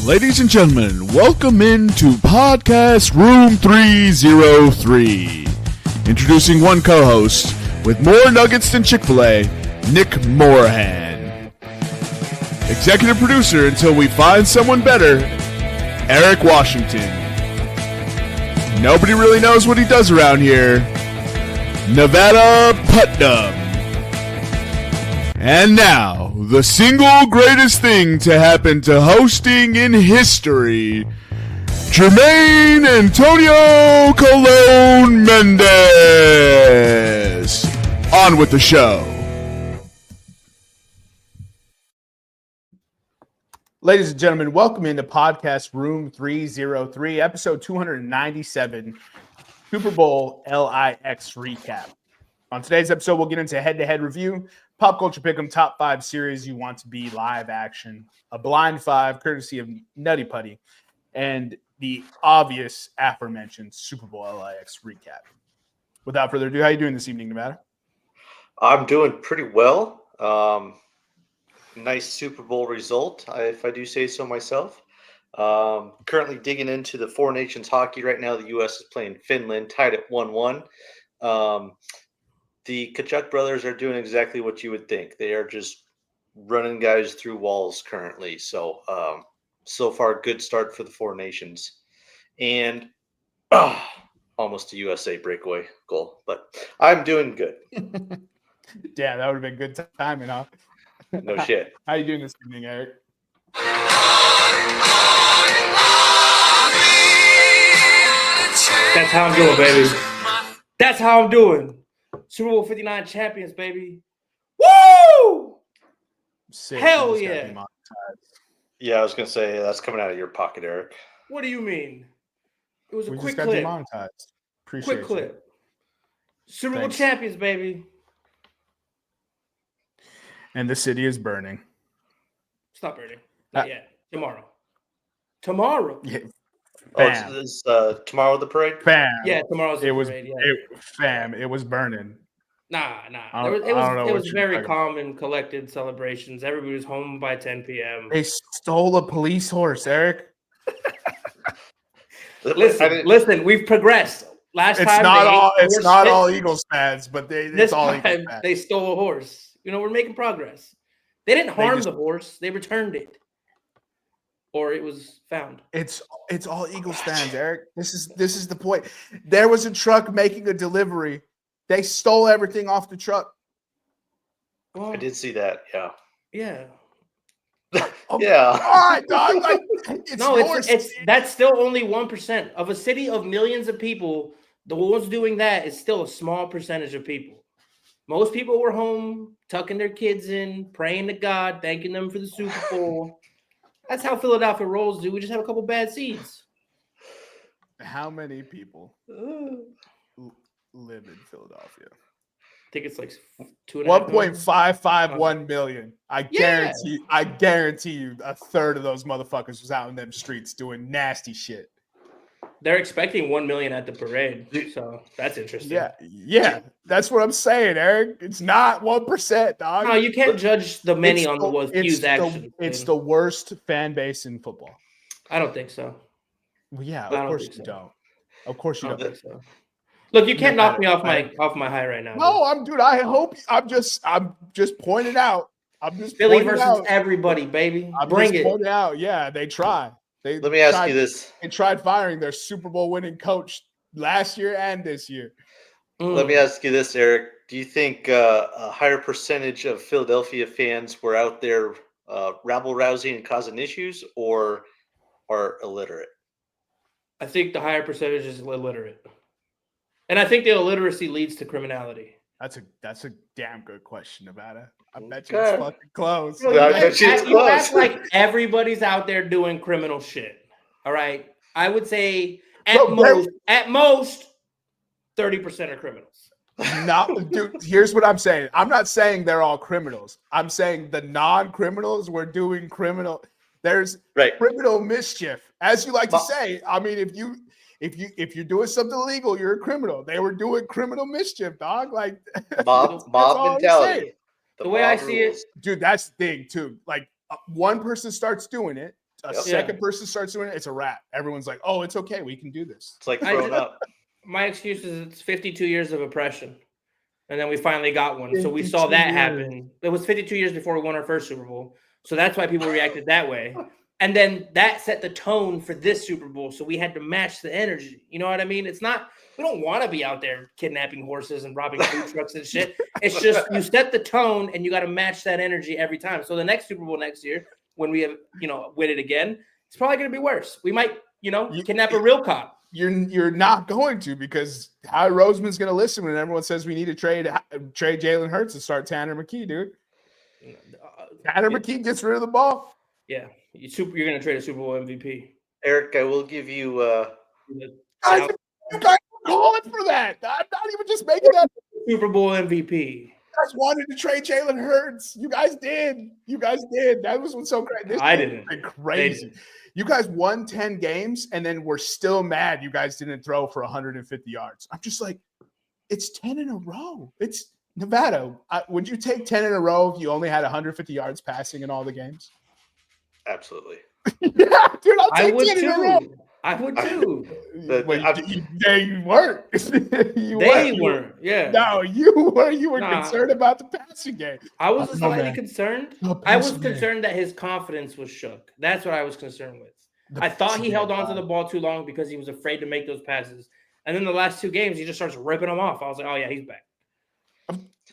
Ladies and gentlemen, welcome into Podcast Room 303. Introducing one co-host with more nuggets than Chick-fil-A, Nick Morahan. Executive producer until we find someone better, Eric Washington. Nobody really knows what he does around here, Nevada Putnam. And now, the single greatest thing to happen to hosting in history, Jermaine Antonio Colon Mendez. On with the show. Ladies and gentlemen, welcome into Podcast Room 303, episode 297, Super Bowl LIX recap. On today's episode, we'll get into head-to-head review, Pop Culture Pick'em Top 5 series you want to be live action, a blind 5 courtesy of Nutty Putty, and the obvious aforementioned Super Bowl LIX recap. Without further ado, how are you doing this evening, Nevada? I'm doing pretty well. Nice Super Bowl result, if I do say so myself. Currently digging into the Four Nations hockey right now. The U.S. is playing Finland, tied at 1-1. The Kachuk brothers are doing exactly what you would think. They are just running guys through walls currently. So, so far, good start for the Four Nations. And almost a USA breakaway goal. But I'm doing good. Damn, that would have been good timing, huh? No shit. How you doing this evening, Eric? That's how I'm doing, baby. That's how I'm doing. Super Bowl 59 champions, baby. Woo! Sick. Hell yeah. Yeah, I was going to say, that's coming out of your pocket, Eric. What do you mean? It was a We quick just got clip. demonetized. Appreciate Quick clip. Super Bowl Thanks. champions, baby. And the city is burning. Stop burning. Not yet. Tomorrow. Yeah. Oh, is tomorrow the parade? Fam. Yeah, tomorrow's the It was parade, yeah. it was burning. Nah. I It don't know was what you're very talking calm and collected celebrations. Everybody was home by 10 p.m. They stole a police horse, Eric. Listen, we've progressed. Last It's time not all Eagles fans, but it's all Eagles fans. They stole a horse. We're making progress. They didn't harm the horse. They returned it. Or it was found. It's all Eagles fans, Eric. This is the point. There was a truck making a delivery. They stole everything off the truck. Well, I did see that, yeah. Yeah. Yeah. All right, dog. Like, it's that's still only 1% of a city of millions of people. The ones doing that is still a small percentage of people. Most people were home, tucking their kids in, praying to God, thanking them for the Super Bowl. That's how Philadelphia rolls, dude. We just have a couple bad seeds. How many people live in Philadelphia? I think it's like 1.551 million. I guarantee you a third of those motherfuckers was out in them streets doing nasty shit. They're expecting 1 million at the parade, so that's interesting. Yeah, that's what I'm saying, Eric. It's not 1%, dog. No, you can't judge the many on the few's actions. It's the worst fan base in football. I don't think so. Well, yeah, of course you don't. Of course you don't. Think so. Look, you can't knock me off my high right now. No, I'm just pointing out. Philly versus everybody, baby. Bring it. Pointing out. Yeah, they try. Let me ask you this. They tried firing their Super Bowl winning coach last year and this year. Let me ask you this, Eric. Do you think a higher percentage of Philadelphia fans were out there rabble-rousing and causing issues, or are illiterate? I think the higher percentage is illiterate. And I think the illiteracy leads to criminality. That's a damn good question, Nevada. I bet you it's fucking close. You act like everybody's out there doing criminal shit. All right. I would say at most 30% are criminals. No, dude, here's what I'm saying. I'm not saying they're all criminals. I'm saying the non-criminals were doing criminal. There's criminal mischief. As you like to say, I mean, if you're doing something illegal, you're a criminal. They were doing criminal mischief, dog. Like mob mentality. The way I see it, dude, that's the thing too. Like one person starts doing it, a second person starts doing it, it's a wrap. Everyone's like, oh, it's okay. We can do this. It's like growing up. My excuse is it's 52 years of oppression. And then we finally got one. So we saw that happen. It was 52 years before we won our first Super Bowl. So that's why people reacted that way. And then that set the tone for this Super Bowl. So we had to match the energy. You know what I mean? It's not, we don't want to be out there kidnapping horses and robbing food trucks and shit. It's just you set the tone and you got to match that energy every time. So the next Super Bowl next year, when we have, win it again, it's probably going to be worse. We might, kidnap a real cop. You're not going to, because Howie Roseman's going to listen when everyone says we need to trade Jalen Hurts and start Tanner McKee, dude. Tanner McKee gets rid of the ball. Yeah, you're going to trade a Super Bowl MVP. Eric, I will give you. You guys are calling for that. I'm not even just making that Super Bowl MVP. You guys wanted to trade Jalen Hurts. You guys did. That was what's so great. I didn't. Crazy. You guys won 10 games, and then we're still mad you guys didn't throw for 150 yards. I'm just like, it's 10 in a row. It's Nevada. Would you take 10 in a row if you only had 150 yards passing in all the games? Absolutely. Yeah, dude, I'll take 10 in a row. I would too. They weren't. They weren't. Yeah. No, you were. You were concerned about the passing game. I was slightly concerned. I was concerned that his confidence was shook. That's what I was concerned with. I thought he held on to the ball too long because he was afraid to make those passes. And then the last two games, he just starts ripping them off. I was like, oh yeah, he's back.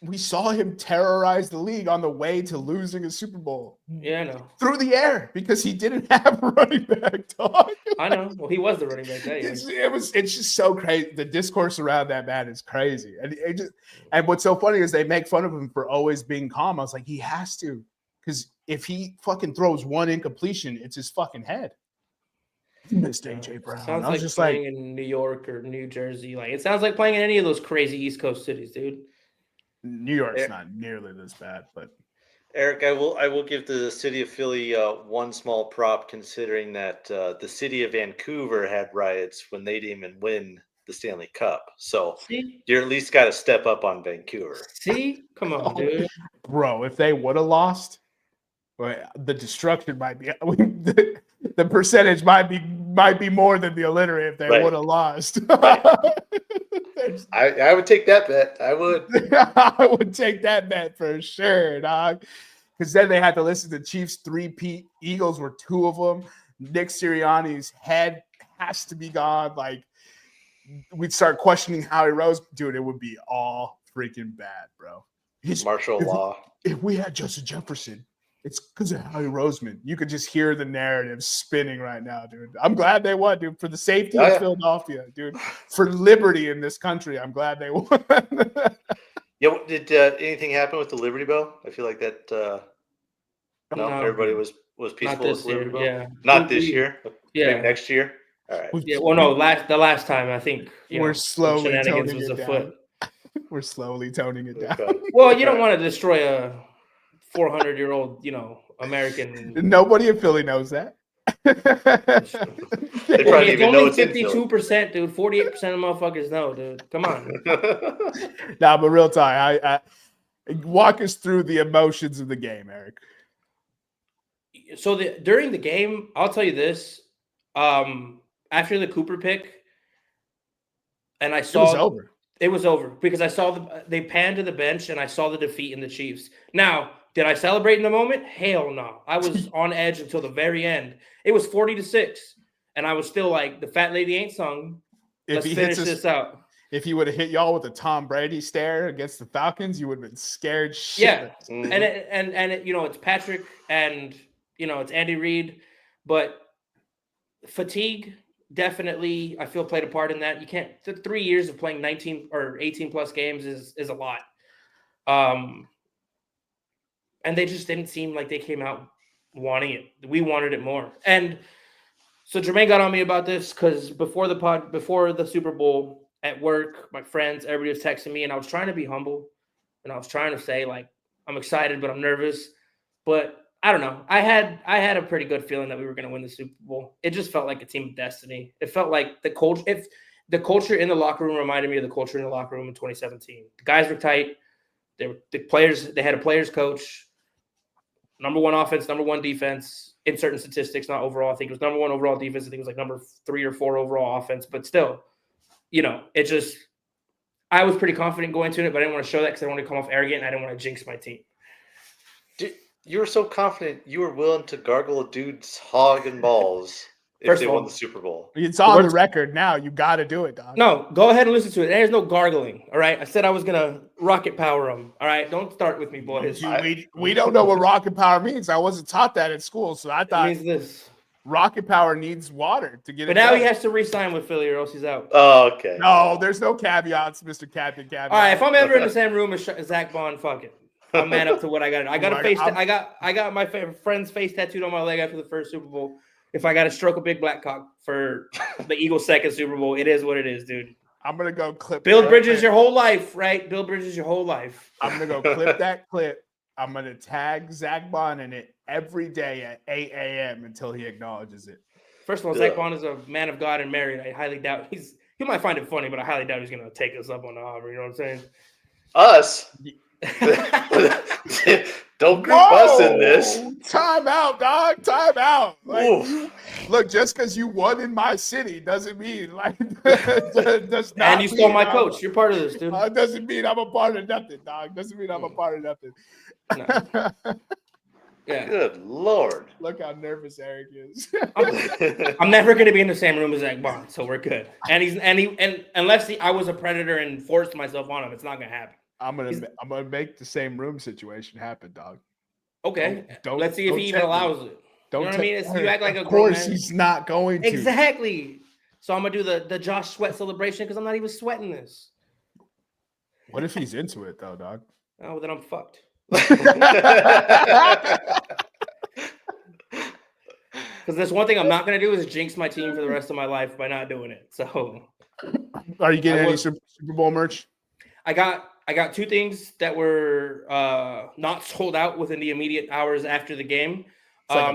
We saw him terrorize the league on the way to losing a Super Bowl. Yeah, I know. Through the air, because he didn't have a running back, dog. I know. Well, he was the running back that year. It's just so crazy. The discourse around that man is crazy. And what's so funny is they make fun of him for always being calm. I was like, he has to. Because if he fucking throws one incompletion, it's his fucking head. He missed AJ Brown. Sounds like just playing in New York or New Jersey. Like, it sounds like playing in any of those crazy East Coast cities, dude. New York's not nearly this bad, but Eric, I will give the city of Philly one small prop, considering that the city of Vancouver had riots when they didn't even win the Stanley Cup. So you're at least got to step up on Vancouver. See, come on, dude, bro. If they would have lost, the destruction might be. The percentage might be more than the illiterate if they would have lost. I would take that bet. I would. I would take that bet for sure, dog. Because then they had to listen to Chiefs 3-peat. Eagles were 2 of them. Nick Sirianni's head has to be gone. Like, we'd start questioning Howie Rose. Dude, it would be all freaking bad, bro. Martial law. If we had Justin Jefferson, it's because of Howie Roseman. You could just hear the narrative spinning right now, dude. I'm glad they won, dude. For the safety of Philadelphia, dude. For liberty in this country, I'm glad they won. Yeah, did anything happen with the Liberty Bell? I feel like that. No, everybody was peaceful. Not this with Liberty Bell. year, yeah. Not this year. Yeah, maybe next year. All right. Yeah. Well, no. The last time I think we're slowly toning was it down. We're slowly toning it down. Okay. Well, you don't want to destroy a 400-year-old, American. Nobody in Philly knows that. They probably It's even know only it's in Philly. 52%, dude. 48% of motherfuckers know, dude. Come on. Nah, but real time, I walk us through the emotions of the game, Eric. So during the game, I'll tell you this. After the Cooper pick, and I saw it was over. It was over because I saw they panned to the bench and I saw the defeat in the Chiefs. Now, did I celebrate in the moment? Hell no. I was on edge until the very end. It was 40-6, and I was still like, the fat lady ain't sung. Let's finish this out. If he would have hit y'all with a Tom Brady stare against the Falcons, you would have been scared shitless. Yeah, and it's Patrick and it's Andy Reid, but fatigue definitely I feel played a part in that. You can't. 3 years of playing 19 or 18 plus games is a lot. And they just didn't seem like they came out wanting it. We wanted it more. And so Jermaine got on me about this because before the Super Bowl at work, my friends, everybody was texting me, and I was trying to be humble, and I was trying to say, like, I'm excited, but I'm nervous. But I don't know. I had a pretty good feeling that we were going to win the Super Bowl. It just felt like a team of destiny. It felt like the culture. If the culture in the locker room reminded me of the culture in the locker room in 2017. The guys were tight. They had a players coach. Number one offense, number one defense. in certain statistics, not overall. I think it was number 1 overall defense. I think it was like number 3 or 4 overall offense. But still, it just I was pretty confident going into it, but I didn't want to show that because I wanted to come off arrogant and I didn't want to jinx my team. Dude, you were so confident you were willing to gargle a dude's hog and balls if First they of all, won the Super Bowl. It's on the record now. You got to do it, dog. No, go ahead and listen to it. There's no gargling. All right. I said I was gonna rocket power them. All right. Don't start with me, boys. We don't know what rocket power means. I wasn't taught that in school, so I thought it means this. rocket power needs water to get it. But now done. he has to re-sign with Philly or else he's out. Oh, okay. No, there's no caveats, Mr. Captain. Caveat. All right. If I'm ever in the same room as Zach Bond, fuck it. I'm man up to what I got. I got a face. I got my friend's face tattooed on my leg after the first Super Bowl. If I got to stroke a big black cock for the Eagles' second Super Bowl, it is what it is, dude. I'm gonna go clip. Bill Bridges your whole life, right? Bill Bridges your whole life. I'm gonna go clip that clip. I'm gonna tag Zach Bond in it every day at 8 a.m. until he acknowledges it. First of all, Zach Bond is a man of God and married. I highly doubt he might find it funny, but I highly doubt he's gonna take us up on the offer. You know what I'm saying? Us. Don't group us in this. Time out, dog. Time out. Look, just because you won in my city doesn't mean does not. And you stole my coach. You're part of this, dude. Doesn't mean I'm a part of nothing, dog. Doesn't mean I'm a part of nothing. No. Yeah. Good Lord. Look how nervous Eric is. I'm never going to be in the same room as Zach Bond, so we're good. And unless I was a predator and forced myself on him, it's not going to happen. I'm gonna make the same room situation happen, dog. Okay. Let's see if he even allows it. Don't you know what I mean? You act like a of course he's not going to. Exactly. So I'm gonna do the Josh Sweat celebration because I'm not even sweating this. What if he's into it though, dog? Oh, well, then I'm fucked. Because there's one thing I'm not gonna do is jinx my team for the rest of my life by not doing it. So, are you getting any Super Bowl merch? I got 2 things that were not sold out within the immediate hours after the game. I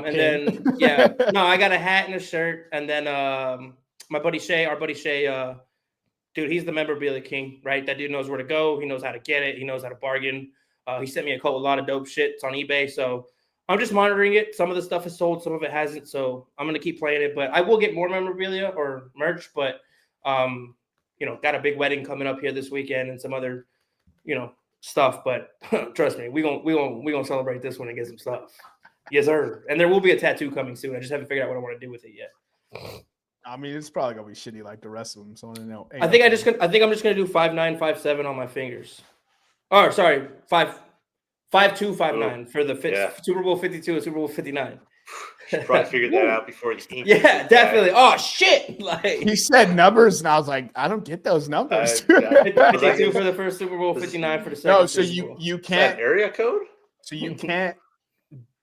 got a hat and a shirt. And then our buddy Shay, dude, he's the memorabilia king, right? That dude knows where to go. He knows how to get it. He knows how to bargain. He sent me a lot of dope shit. It's on eBay. So I'm just monitoring it. Some of the stuff is sold. Some of it hasn't. So I'm going to keep playing it. But I will get more memorabilia or merch. But, got a big wedding coming up here this weekend and some other stuff, but trust me, we gonna celebrate this one and get some stuff. Yes, sir. And there will be a tattoo coming soon. I just haven't figured out what I want to do with it yet. I mean, it's probably gonna be shitty like the rest of them. So I think I'm just gonna do 5'9", 5'7" on my fingers. Oh, sorry, 5'2", 5'9" for the Super Bowl 52 and Super Bowl 59. Should probably figure that out before you ink. Yeah, definitely. Oh shit! Like he said numbers, and I was like, I don't get those numbers. 52 for the first Super Bowl, 59 for the second. No, so you can't area code. So you can't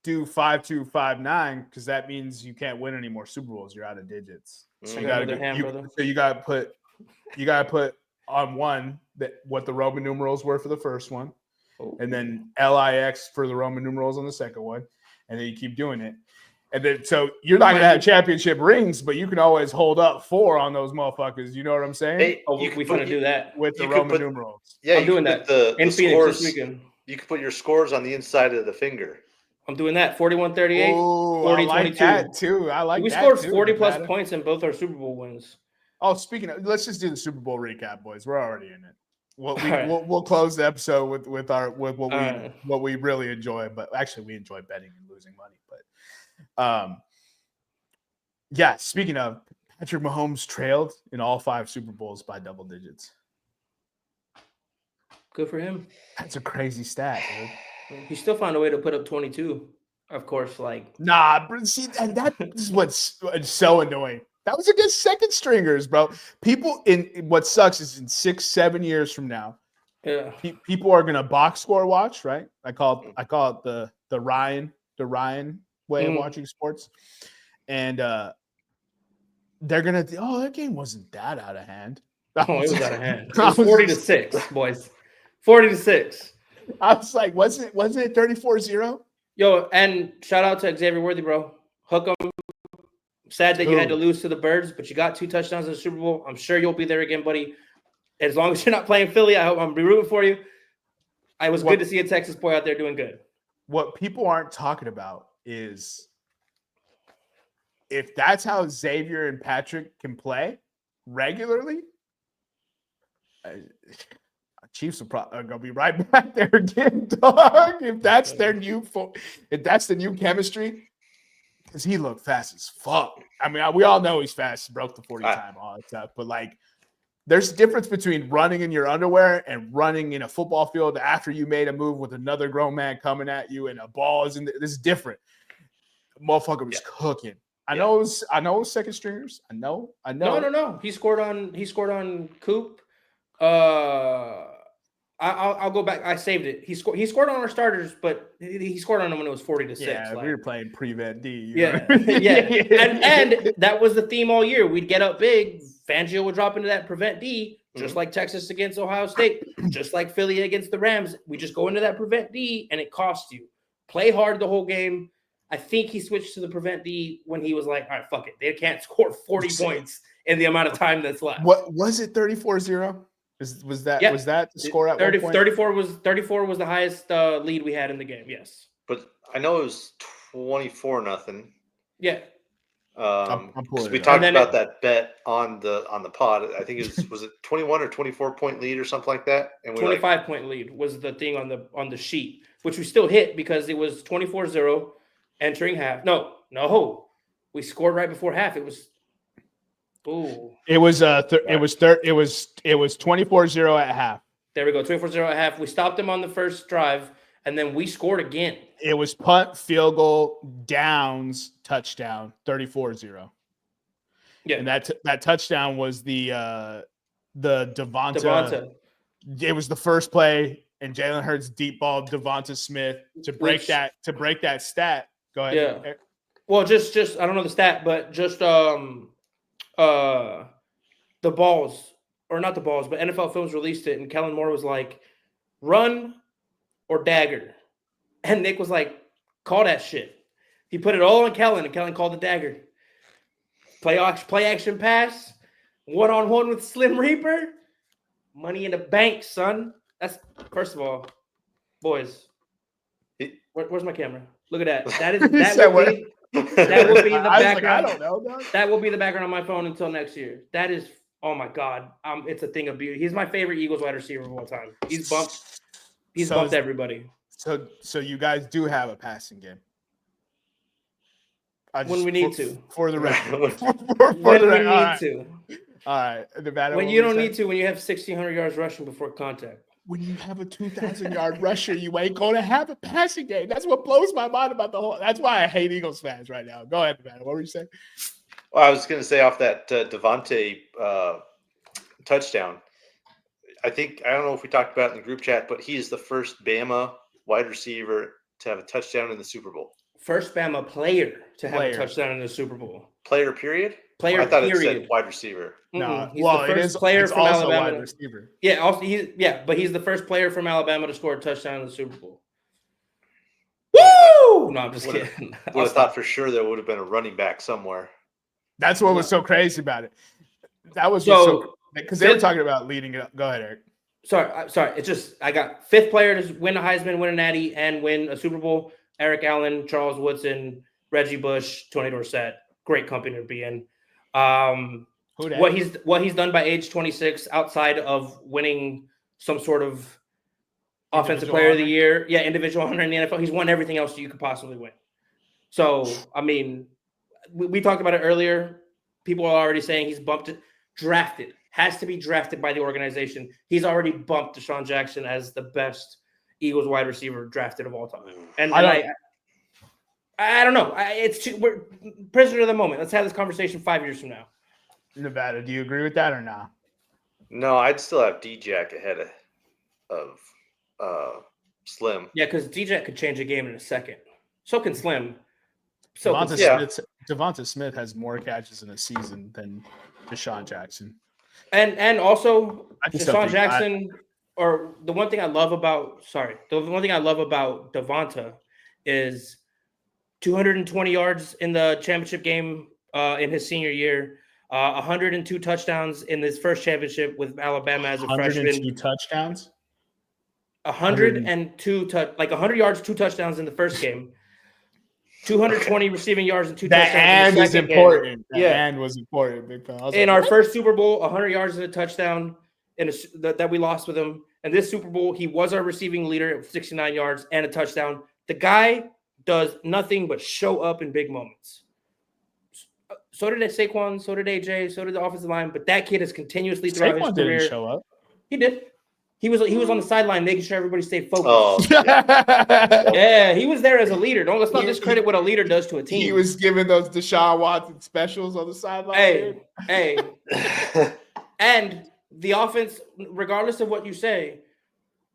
do 5'2", 5'9" because that means you can't win any more Super Bowls. You're out of digits. So you gotta put on one what the Roman numerals were for the first one, and then LIX for the Roman numerals on the second one, and then you keep doing it. And then, so you're not going to have championship rings, but you can always hold up 4 on those motherfuckers. You know what I'm saying? We're going to do that with the Roman numerals. Yeah, I'm doing that. In Phoenix this weekend. You can put your scores on the inside of the finger. I'm doing that. 41-38, 40-22. I like that too. I like we that scored too, 40+ points in both our Super Bowl wins. Oh, speaking of, let's just do the Super Bowl recap, boys. We're already in it. We'll close the episode with what we really enjoy. But actually, we enjoy betting and losing money. But speaking of, Patrick Mahomes trailed in all 5 Super Bowls by double digits. Good for him. That's a crazy stat, dude. He still found a way to put up 22. Of course, see, and that is what's so annoying. That was against second stringers, bro. People what sucks is in 6-7 years from now, people are gonna box score watch, right? I call it the Ryan way of watching sports, and they're gonna that game wasn't that out of hand. It was out of hand. It was 40-6, boys. 40-6. I was like, wasn't it 34-0? Yo, and shout out to Xavier Worthy, bro. Hook 'em. Sad that you had to lose to the Birds, but you got 2 touchdowns in the Super Bowl. I'm sure you'll be there again, buddy. As long as you're not playing Philly, I hope I'm rooting for you. It was good to see a Texas boy out there doing good. What people aren't talking about is if that's how Xavier and Patrick can play regularly, Chiefs are gonna be right back there again, dog. If that's their if that's the new chemistry, because he looked fast as fuck. I mean, we all know he's fast, broke the 40 time, all that stuff. But like, there's a difference between running in your underwear and running in a football field after you made a move with another grown man coming at you and a ball is in there. This is different. The motherfucker was cooking. I know it was second stringers. I know. No. He scored on Coop. I'll go back. I saved it. He scored on our starters, but he scored on them when it was 40-6. Yeah, we were playing prevent D. Yeah. And that was the theme all year. We'd get up big. Fangio would drop into that prevent D, just like Texas against Ohio State, just like Philly against the Rams. We just go into that prevent D, and it costs you. Play hard the whole game. I think he switched to the prevent D when he was like, all right, fuck it. They can't score 40 points in the amount of time that's left. What was it? 34-0? Was that the score at 30, 1 point? 34 was the highest lead we had in the game. Yes. But I know it was 24-0. Yeah. Because we talked about that bet on the pod. I think it was it 21 or 24 point lead or something like that. And 25 point lead was the thing on the sheet, which we still hit because it was 24-0 entering half. No, we scored right before half. It was. Ooh. It was 24-0 at half. There we go, 24-0 at half. We stopped them on the first drive, and then we scored again. It was punt, field goal, downs, touchdown, 34-0. Yeah, and that touchdown was the Devonta. It was the first play, and Jalen Hurts deep ball Devonta Smith to break that stat. Go ahead. Yeah. Well, just I don't know the stat, but just the balls, or not the balls, but NFL Films released it, and Kellen Moore was like, run or dagger. And Nick was like, call that shit. He put it all on Kellen, and Kellen called the dagger. Play action pass, one-on-one with Slim Reaper, money in the bank, son. That's, first of all, boys, where's my camera? Look at that. That will be the background. I don't know, dog. That will be the background on my phone until next year. That is, oh my God. It's a thing of beauty. He's my favorite Eagles wide receiver of all time. He's bumped everybody. So you guys do have a passing game. When we need to. For the record. When we need to. All right. Nevada, when you don't need to, when you have 1,600 yards rushing before contact. When you have a 2,000-yard rusher, you ain't going to have a passing game. That's what blows my mind about the whole. That's why I hate Eagles fans right now. Go ahead, Nevada. What were you saying? Well, I was going to say off that Devontae touchdown. I don't know if we talked about it in the group chat, but he is the first Bama wide receiver to have a touchdown in the Super Bowl. First Bama player to have a touchdown in the Super Bowl. Player, period? Player, I thought period. It said wide receiver. No, he's the first player from Alabama. Wide receiver. Yeah, but he's the first player from Alabama to score a touchdown in the Super Bowl. Woo! No, I'm just kidding. Would have thought for sure there would have been a running back somewhere. That's what was so crazy about it. That was so because they were talking about leading it up. Go ahead, Eric. Sorry. It's just I got fifth player to win a Heisman, win a Natty, and win a Super Bowl. Eric Allen, Charles Woodson, Reggie Bush, Tony Dorsett. Great company to be in. What he's done by age 26 outside of winning some sort of offensive player of the year, individual honor in the NFL, he's won everything else you could possibly win. So, I mean, we talked about it earlier. People are already saying he's drafted, has to be drafted by the organization. He's already bumped Deshaun Jackson as the best Eagles wide receiver drafted of all time. And I don't know. We're prisoner of the moment. Let's have this conversation 5 years from now. Nevada, do you agree with that or not? No, I'd still have D-Jack ahead of Slim. Yeah, because D-Jack could change a game in a second. So can Slim. Devonta Smith has more catches in a season than Deshaun Jackson. And also Deshaun Jackson, or the one thing I love about Devonta is 220 yards in the championship game in his senior year, 102 touchdowns in his first championship with Alabama as a freshman. 102 touchdowns? 102 100 yards, 2 touchdowns in the first game. 220 receiving yards and 2 That touchdowns. and in the is second game. important. That Yeah. and was important, big fan. In our first Super Bowl, 100 yards and a touchdown that we lost with him. And this Super Bowl, he was our receiving leader at 69 yards and a touchdown. The guy does nothing but show up in big moments. So did Saquon, so did AJ, so did the offensive line. But that kid has continuously throughout Saquon his career. didn't show up. He did. He was on the sideline making sure everybody stayed focused. Oh, Yeah, he was there as a leader. Let's not discredit what a leader does to a team. He was giving those Deshaun Watson specials on the sideline. Hey. And the offense, regardless of what you say,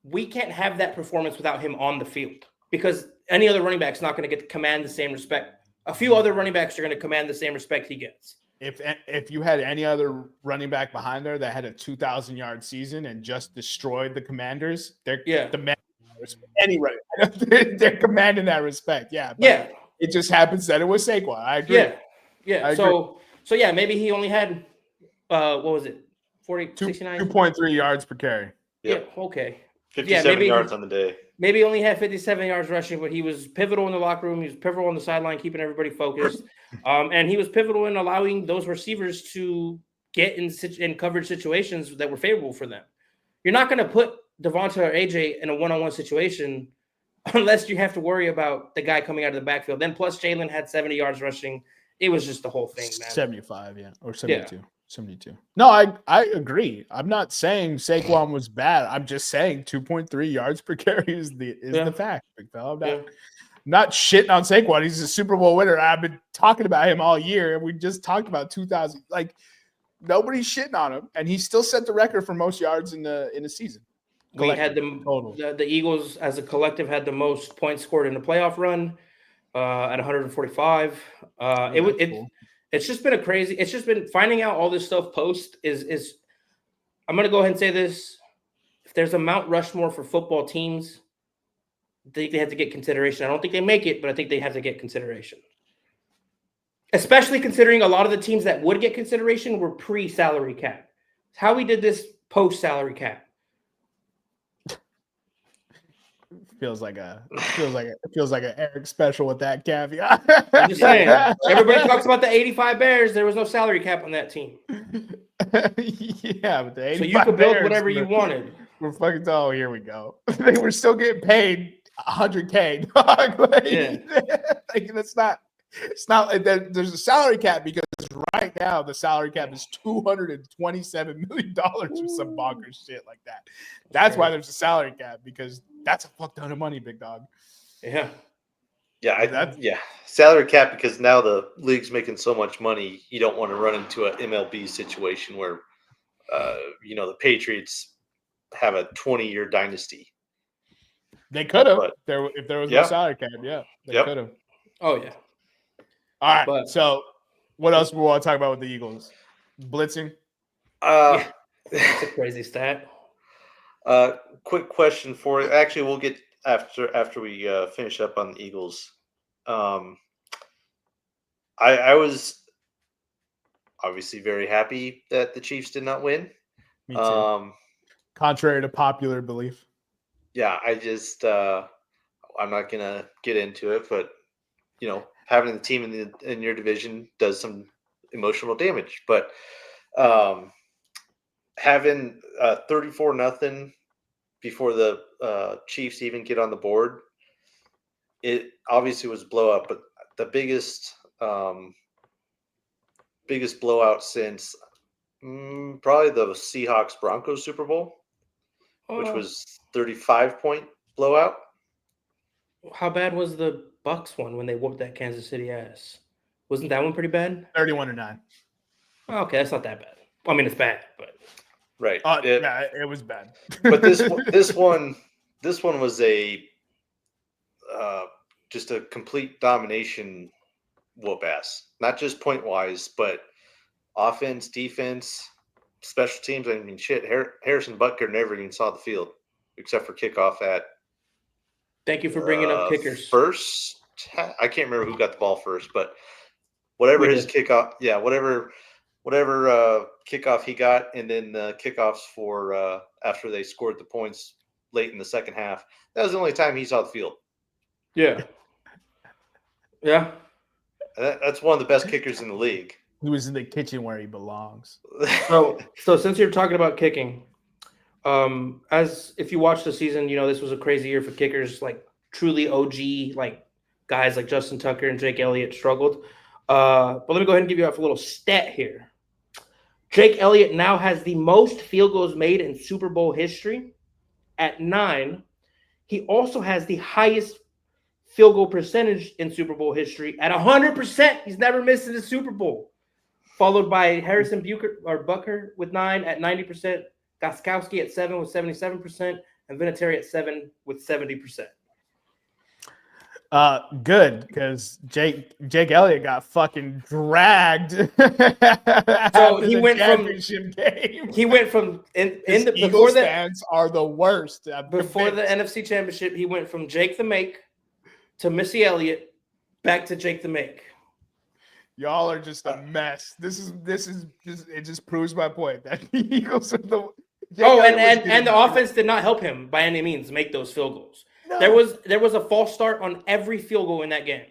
we can't have that performance without him on the field because any other running back's not going to get to command the same respect. A few other running backs are going to command the same respect he gets. If you had any other running back behind there that had a 2,000-yard season and just destroyed the Commanders, they're commanding any running back. They're commanding that respect. Yeah. It just happens that it was Saquon. I agree. Yeah. So yeah, maybe he only had what was it? 69? 2.3 yards per carry. Yep. Yeah, okay. 57 yards on the day. Maybe he only had 57 yards rushing, but he was pivotal in the locker room. He was pivotal on the sideline, keeping everybody focused. And he was pivotal in allowing those receivers to get in coverage situations that were favorable for them. You're not going to put Devonta or AJ in a one-on-one situation unless you have to worry about the guy coming out of the backfield. Then plus Jalen had 70 yards rushing. It was just the whole thing, man. 75, or 72. Yeah. 72. No, I agree. I'm not saying Saquon was bad. I'm just saying 2.3 yards per carry is the fact, big fella. I'm not shitting on Saquon. He's a Super Bowl winner. I've been talking about him all year, and we just talked about 2,000. Like nobody's shitting on him, and he still set the record for most yards in the season. We had the Eagles as a collective had the most points scored in the playoff run at 145. Cool. It's just been it's just been finding out all this stuff post is I'm going to go ahead and say this. If there's a Mount Rushmore for football teams, they have to get consideration. I don't think they make it, but I think they have to get consideration. Especially considering a lot of the teams that would get consideration were pre-salary cap. How we did this post-salary cap. Feels like an Eric special with that caveat. I'm just saying. Everybody talks about the 85 Bears. There was no salary cap on that team. Yeah, but the 85 so you could build Bears, whatever you wanted. We're fucking here we go. They were still getting paid $100K. It's not like there's a salary cap because right now the salary cap is $227 million or some bonkers shit like that. That's why there's a salary cap because that's a fuck ton of money, big dog. Yeah. Yeah. Salary cap because now the league's making so much money, you don't want to run into an MLB situation where, the Patriots have a 20-year dynasty. They could have if there was no salary cap. Yeah, they could have. Oh yeah. All right. So, what else we want to talk about with the Eagles? Blitzing. That's a crazy stat. Quick question for you. Actually, we'll get after we finish up on the Eagles. I was obviously very happy that the Chiefs did not win. Me too. Contrary to popular belief. Yeah, I just I'm not gonna get into it, but having the team in your division does some emotional damage. But having 34-0 before the Chiefs even get on the board, it obviously was blow up. But the biggest blowout since probably the Seahawks Broncos Super Bowl, which was 35-point blowout. How bad was the Bucks one when they whooped that Kansas City ass? Wasn't that one pretty bad? 31-9. Okay, that's not that bad. I mean, it's bad, but right. It was bad. But this one was a just a complete domination whoop ass. Not just point wise, but offense, defense, special teams. I mean, shit. Harrison Butker never even saw the field except for kickoff at. Thank you for bringing up kickers. First, I can't remember who got the ball first, but whatever his kickoff, whatever kickoff he got, and then the kickoffs for after they scored the points late in the second half. That was the only time he saw the field. Yeah. Yeah. That's one of the best kickers in the league. He was in the kitchen where he belongs. So since you're talking about kicking, as if you watch the season, this was a crazy year for kickers, like truly OG, like guys like Justin Tucker and Jake Elliott struggled. But let me go ahead and give you a little stat here. Jake Elliott now has the most field goals made in Super Bowl history at 9. He also has the highest field goal percentage in Super Bowl history at 100%. He's never missed in the Super Bowl. Followed by Harrison Bucker with 9 at 90%, Gostkowski at 7 with 77%, and Vinatieri at 7 with 70%. Good, because Jake Elliott got fucking dragged. So he went from Eagles fans are the worst. Before the NFC Championship, he went from Jake the Make to Missy Elliott back to Jake the Make. Y'all are just a mess. This is just, it just proves my point that the Eagles are the. And the offense did not help him by any means make those field goals. No. There was a false start on every field goal in that game.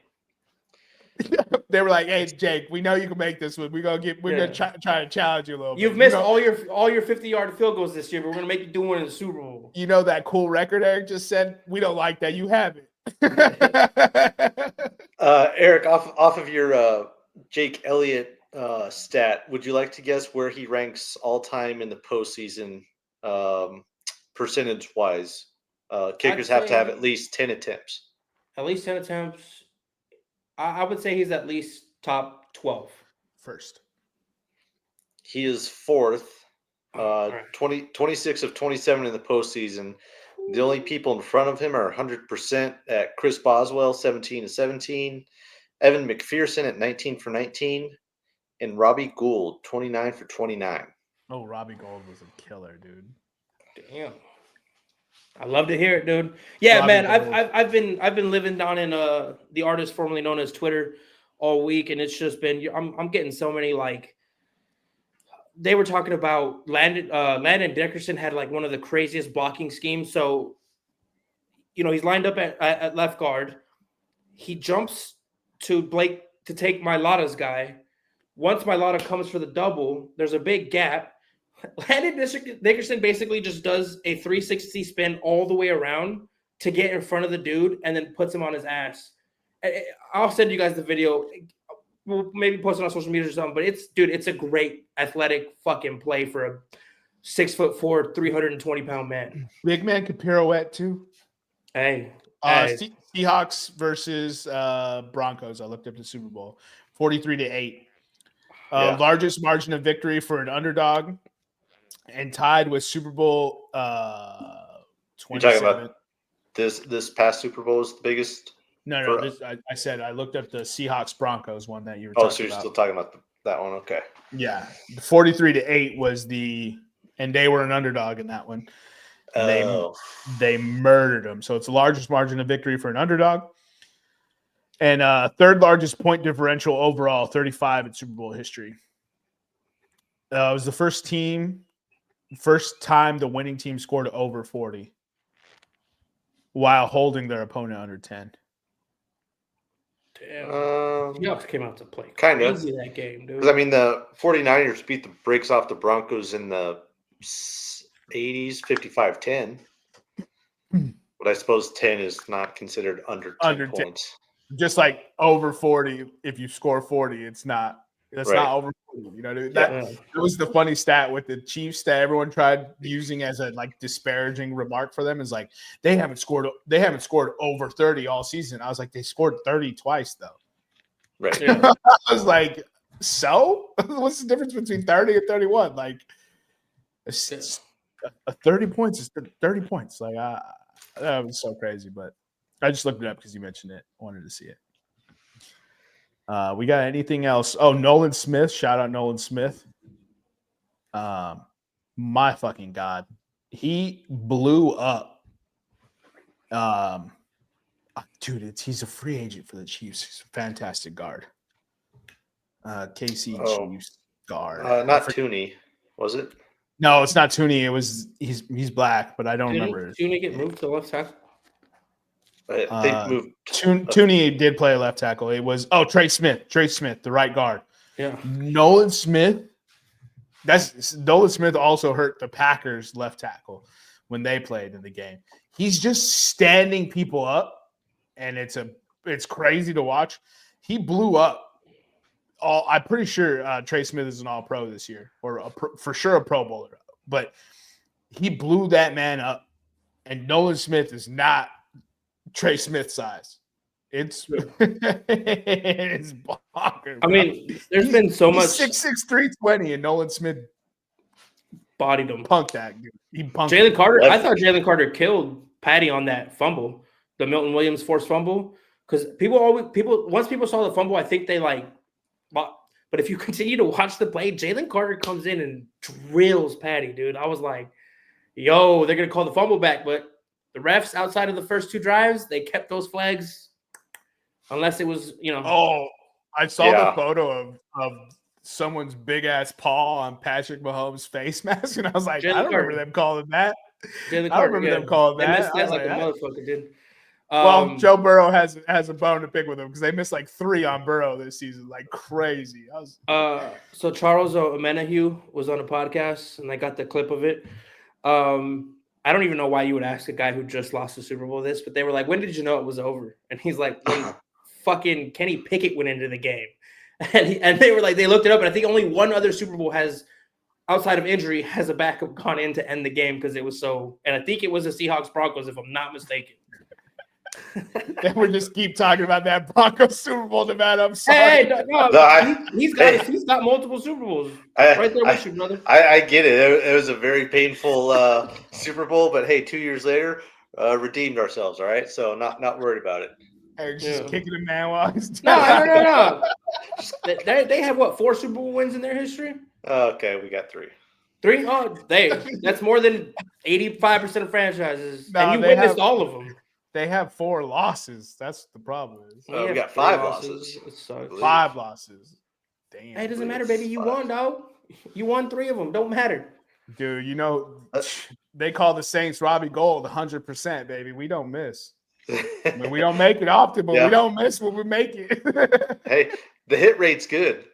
They were like, "Hey, Jake, we know you can make this one. We're gonna try to challenge you a little bit. You've missed all your 50-yard field goals this year, but we're gonna make you do one in the Super Bowl." You know that cool record Eric just said? We don't like that. You have it. Eric, off of your Jake Elliott stat, would you like to guess where he ranks all time in the postseason, percentage wise? Kickers have to have at least 10 attempts. At least 10 attempts. I would say he's at least top 12. First. He is fourth. 26 of 27 in the postseason. The only people in front of him are 100% at Chris Boswell, 17 of 17. Evan McPherson at 19 for 19. And Robbie Gould, 29 for 29. Oh, Robbie Gould was a killer, dude. Damn. I love to hear it, dude. Yeah, Robbie man. I've been living down in the artist formerly known as Twitter all week, and it's just been I'm getting so many like. They were talking about Landon Dickerson had like one of the craziest blocking schemes. So, he's lined up at left guard. He jumps to Blake to take Mailata's guy. Once Mailata comes for the double, there's a big gap. Landon Dickerson basically just does a 360 spin all the way around to get in front of the dude and then puts him on his ass. I'll send you guys the video. We'll maybe post it on social media or something, but it's a great athletic fucking play for a 6'4", 320-pound man. Big man could pirouette too. Hey. Seahawks versus Broncos. I looked up the Super Bowl, 43-8. Largest margin of victory for an underdog, and tied with Super Bowl 27. You're talking about this past Super Bowl is the biggest. No. I said I looked up the Seahawks Broncos one that you were talking about. So you're still talking about that one? Okay. Yeah, the 43-8 was and they were an underdog in that one. They murdered them. So it's the largest margin of victory for an underdog, and third largest point differential overall, 35 in Super Bowl history. It was the first time the winning team scored over 40 while holding their opponent under 10. Damn. Seahawks came out to play kind of that game, dude. Because I mean, the 49ers beat the brakes off the Broncos in the 80s, 55-10. But I suppose 10 is not considered under 10 points. Just like over 40, if you score 40, it's not. That's right. Not over 40. That was the funny stat with the Chiefs that everyone tried using as a like disparaging remark for them. Is like they haven't scored over 30 all season. I was like, they scored 30 twice though. Right. Yeah. I was like, so what's the difference between 30 and 31? Like, it's 30 points is 30 points. Like, that was so crazy. But I just looked it up because you mentioned it. I wanted to see it. We got anything else? Oh, Nolan Smith. Shout out Nolan Smith. My fucking God. He blew up. Dude, he's a free agent for the Chiefs. He's a fantastic guard. KC Chiefs guard. Not Tooney, was it? No, it's not Tooney. He's black, but I don't remember. Tooney get moved to left tackle? They've moved. Tooney did play left tackle. It was Trey Smith, the right guard. Yeah. Nolan Smith. Nolan Smith also hurt the Packers left tackle when they played in the game. He's just standing people up, and it's crazy to watch. He blew up. I'm pretty sure Trey Smith is an All-Pro this year, or for sure a Pro Bowler. But he blew that man up, and Nolan Smith is not Trey Smith size. It's it's bonkers. I mean, there's been so much 6'6", 320, and Nolan Smith bodied him. Punked that dude. He punked Jalen Carter. I thought Jalen Carter killed Patty on that fumble, the Milton Williams forced fumble. Because once people saw the fumble, I think they but if you continue to watch the play, Jalen Carter comes in and drills Patty, dude. I was like, yo, they're gonna call the fumble back, but the refs outside of the first two drives, they kept those flags. Unless it was, Oh, I saw the photo of someone's big ass paw on Patrick Mahomes' face mask, and I was like, I don't remember them calling that. I don't remember them calling that. They missed that like a motherfucker did. Well, Joe Burrow has a bone to pick with him because they missed like 3 on Burrow this season, like crazy. So Charles Omenihu was on a podcast, and I got the clip of it. I don't even know why you would ask a guy who just lost the Super Bowl this, but they were like, when did you know it was over? And he's like, when fucking Kenny Pickett went into the game. And they were like, they looked it up, and I think only one other Super Bowl outside of injury, has a backup gone in to end the game because it was so, and I think it was the Seahawks Broncos, if I'm not mistaken. Then we just keep talking about that Broncos Super Bowl debate. I'm sorry. He's got multiple Super Bowls right there with you, brother. I get it. It was a very painful Super Bowl, but hey, 2 years later, redeemed ourselves. All right, so not worried about it. Eric's just kicking a man while he's doing No. They have what, 4 Super Bowl wins in their history? Okay, we got 3. 3? Oh, that's more than 85% of franchises, and you witnessed all of them. They have 4 losses. That's the problem. We got 5 losses. 5 losses. Damn. Hey, it doesn't matter, baby. You won, dog. You won 3 of them. Don't matter. Dude, they call the Saints Robbie Gold 100%, baby. We don't miss. I mean, we don't make it often, but we don't miss when we make it. Hey, the hit rate's good.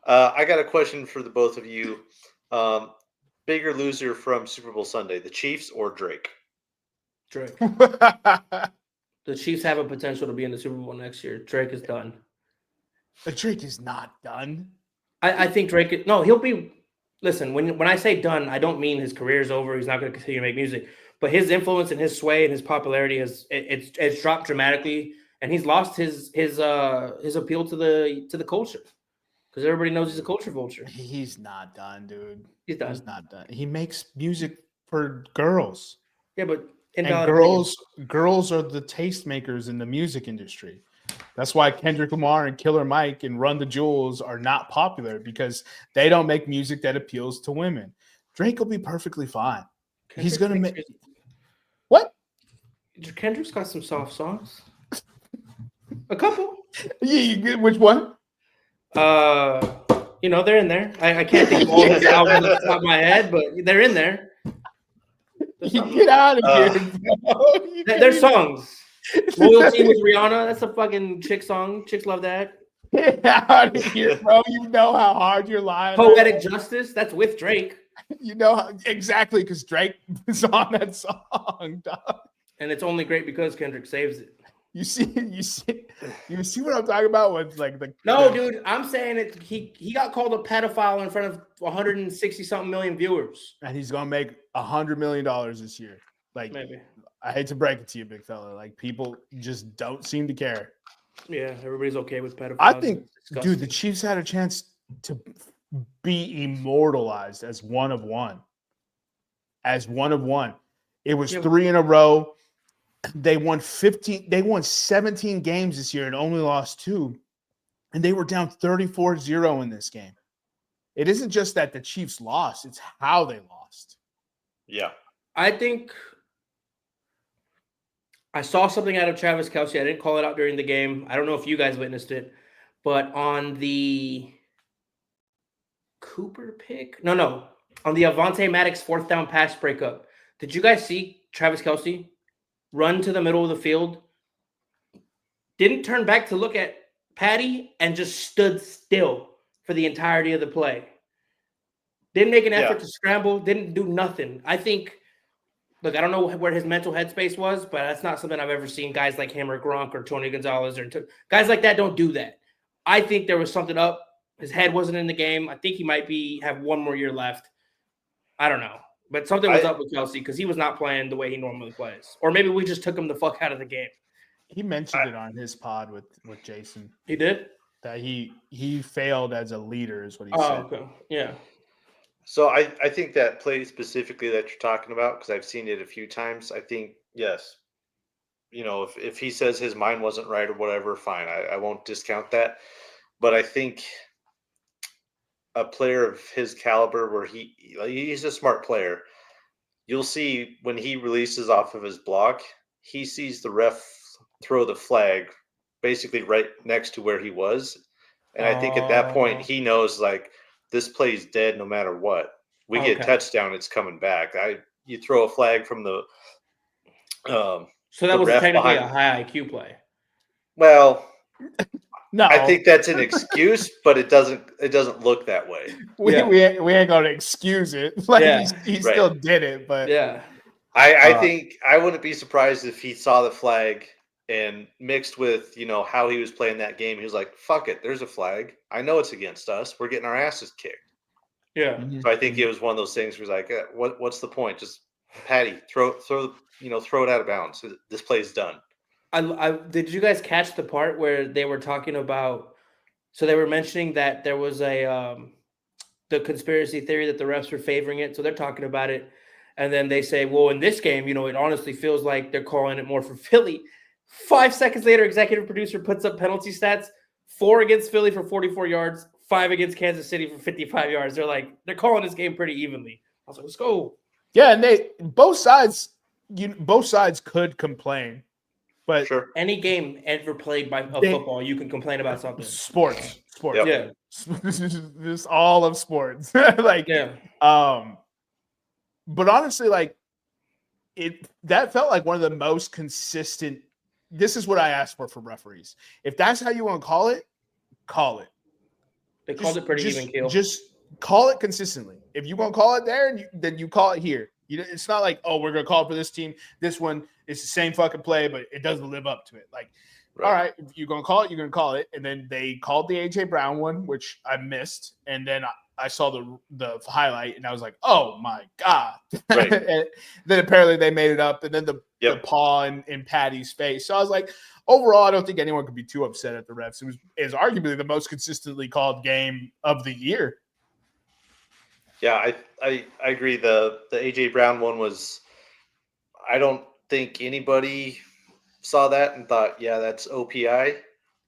I got a question for the both of you. Bigger loser from Super Bowl Sunday, the Chiefs or Drake? Drake. The Chiefs have a potential to be in the Super Bowl next year. Drake is done. Drake is not done. I think Drake. No, he'll be. Listen, when I say done, I don't mean his career is over. He's not going to continue to make music, but his influence and his sway and his popularity it's dropped dramatically, and he's lost his appeal to the culture because everybody knows he's a culture vulture. He's not done, dude. He's done. He's not done. He makes music for girls. Yeah, but girls are the tastemakers in the music industry. That's why Kendrick Lamar and Killer Mike and Run the Jewels are not popular because they don't make music that appeals to women. Drake will be perfully fine. He's going to make – what? Kendrick's got some soft songs. A couple. Yeah, which one? They're in there. I can't think of all his albums off the top of my head, but they're in there. Get out of here, bro. There's songs. Loyalty with Rihanna. That's a fucking chick song. Chicks love that. Get out of here, bro. You know how hard you're lying. Poetic Justice. That's with Drake. You know exactly because Drake is on that song, dog. And it's only great because Kendrick saves it. You see what I'm talking about? With dude, I'm saying it. He got called a pedophile in front of 160-something million viewers, and he's gonna make $100 million this year. Maybe. I hate to break it to you, big fella. People just don't seem to care. Yeah, everybody's okay with pedophiles. I think, dude, the Chiefs had a chance to be immortalized as one of one. It was 3 in a row. They won 17 games this year and only lost 2. And they were down 34-0 in this game. It isn't just that the Chiefs lost, it's how they lost. Yeah. I think I saw something out of Travis Kelce. I didn't call it out during the game. I don't know if you guys witnessed it, but on the Cooper pick? No. On the Avonte Maddox 4th down pass breakup. Did you guys see Travis Kelce? run to the middle of the field, didn't turn back to look at Patty, and just stood still for the entirety of the play. Didn't make an effort to scramble, didn't do nothing. I think, look, I don't know where his mental headspace was, but that's not something I've ever seen guys like him or Gronk or Tony Gonzalez or guys like that don't do that. I think there was something up. His head wasn't in the game. I think he might have one more year left. I don't know. But something was up with Kelsey because he was not playing the way he normally plays. Or maybe we just took him the fuck out of the game. He mentioned it on his pod with Jason. He did? That he failed as a leader is what he said. Okay. Yeah. So I think that play specifically that you're talking about, because I've seen it a few times, I think, yes, if he says his mind wasn't right or whatever, fine. I won't discount that. But I think a player of his caliber, where he's a smart player, you'll see when he releases off of his block, he sees the ref throw the flag basically right next to where he was. And I think at that point he knows, like, this play's dead no matter what. We get a touchdown, it's coming back. You throw a flag from the so that was technically a high IQ play. Well, no, I think that's an excuse, but it doesn't look that way. We ain't gonna excuse it. Like he still did it, but I think I wouldn't be surprised if he saw the flag and mixed with how he was playing that game. He was like, "Fuck it, there's a flag. I know it's against us. We're getting our asses kicked." Yeah. So I think it was one of those things where he's like, "What's the point? Just Patty, throw it out of bounds. This play's done." Did you guys catch the part where they were talking about? So they were mentioning that there was the conspiracy theory that the refs were favoring it. So they're talking about it, and then they say, "Well, in this game, it honestly feels like they're calling it more for Philly." 5 seconds later, executive producer puts up penalty stats: 4 against Philly for 44 yards, 5 against Kansas City for 55 yards. They're calling this game pretty evenly. I was like, let's go. Yeah, and both sides could complain, but any game ever played of football, you can complain about something. Sports, yep. Yeah, just all of sports, But honestly, that felt like one of the most consistent. This is what I asked for from referees. If that's how you want to call it, call it. They called it pretty even keel. Just call it consistently. If you want to call it there, then you call it here. It's not like, oh, we're going to call it for this team. This one is the same fucking play, but it doesn't live up to it. All right, if you're going to call it, you're going to call it. And then they called the A.J. Brown one, which I missed. And then I saw the highlight, and I was like, oh, my God. Right. And then apparently they made it up. And then the paw in Patty's face. So I was like, overall, I don't think anyone could be too upset at the refs. It was arguably the most consistently called game of the year. Yeah, I agree. The A.J. Brown one was, I don't think anybody saw that and thought, yeah, that's OPI.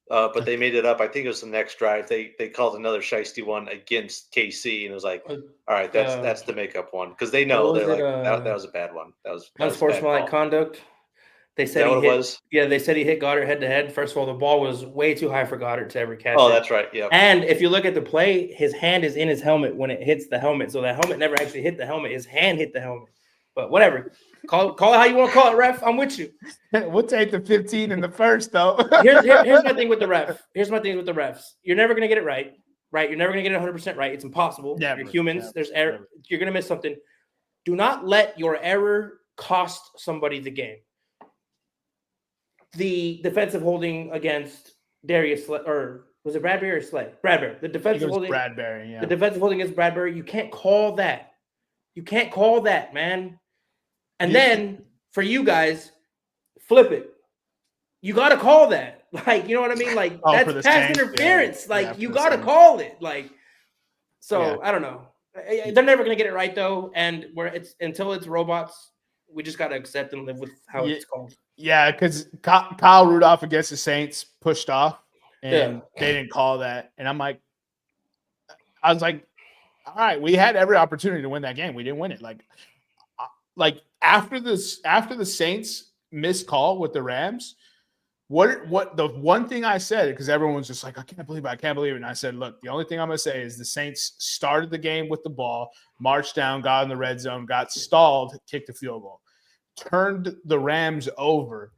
But they made it up. I think it was the next drive. They called another shiesty one against KC, and it was like, all right, that's the makeup one, because they know that was a bad one. That was unsportsmanlike conduct. They said they said he hit Goddard head to head. First of all, the ball was way too high for Goddard to ever catch. Oh, that's right. Yeah. And if you look at the play, his hand is in his helmet when it hits the helmet. So that helmet never actually hit the helmet. His hand hit the helmet. But whatever. Call it how you want to call it, ref. I'm with you. We'll take the 15 in the first, though. Here's my thing with the ref. Here's my thing with the refs. You're never going to get it right? You're never going to get it 100% right. It's impossible. Never, You're humans. never, There's error. never. You're going to miss something. Do not let your error cost somebody the game. The defensive holding against Darius, or was it Bradbury or Slay? Bradbury. The defensive holding. Bradbury. Yeah. The defensive holding against Bradbury. You can't call that. You can't call that, man. And then for you guys, flip it. You got to call that. You know what I mean? That's pass interference. Yeah. You got to call it. I don't know. They're never going to get it right, though. And until it's robots, we just got to accept and live with how it's called. Yeah, because Kyle Rudolph against the Saints pushed off, and they didn't call that. And I was like, all right, we had every opportunity to win that game. We didn't win it. After the Saints missed call with the Rams, what the one thing I said, because everyone was just like, I can't believe it. And I said, look, the only thing I'm going to say is the Saints started the game with the ball, marched down, got in the red zone, got stalled, kicked a field goal. turned the Rams over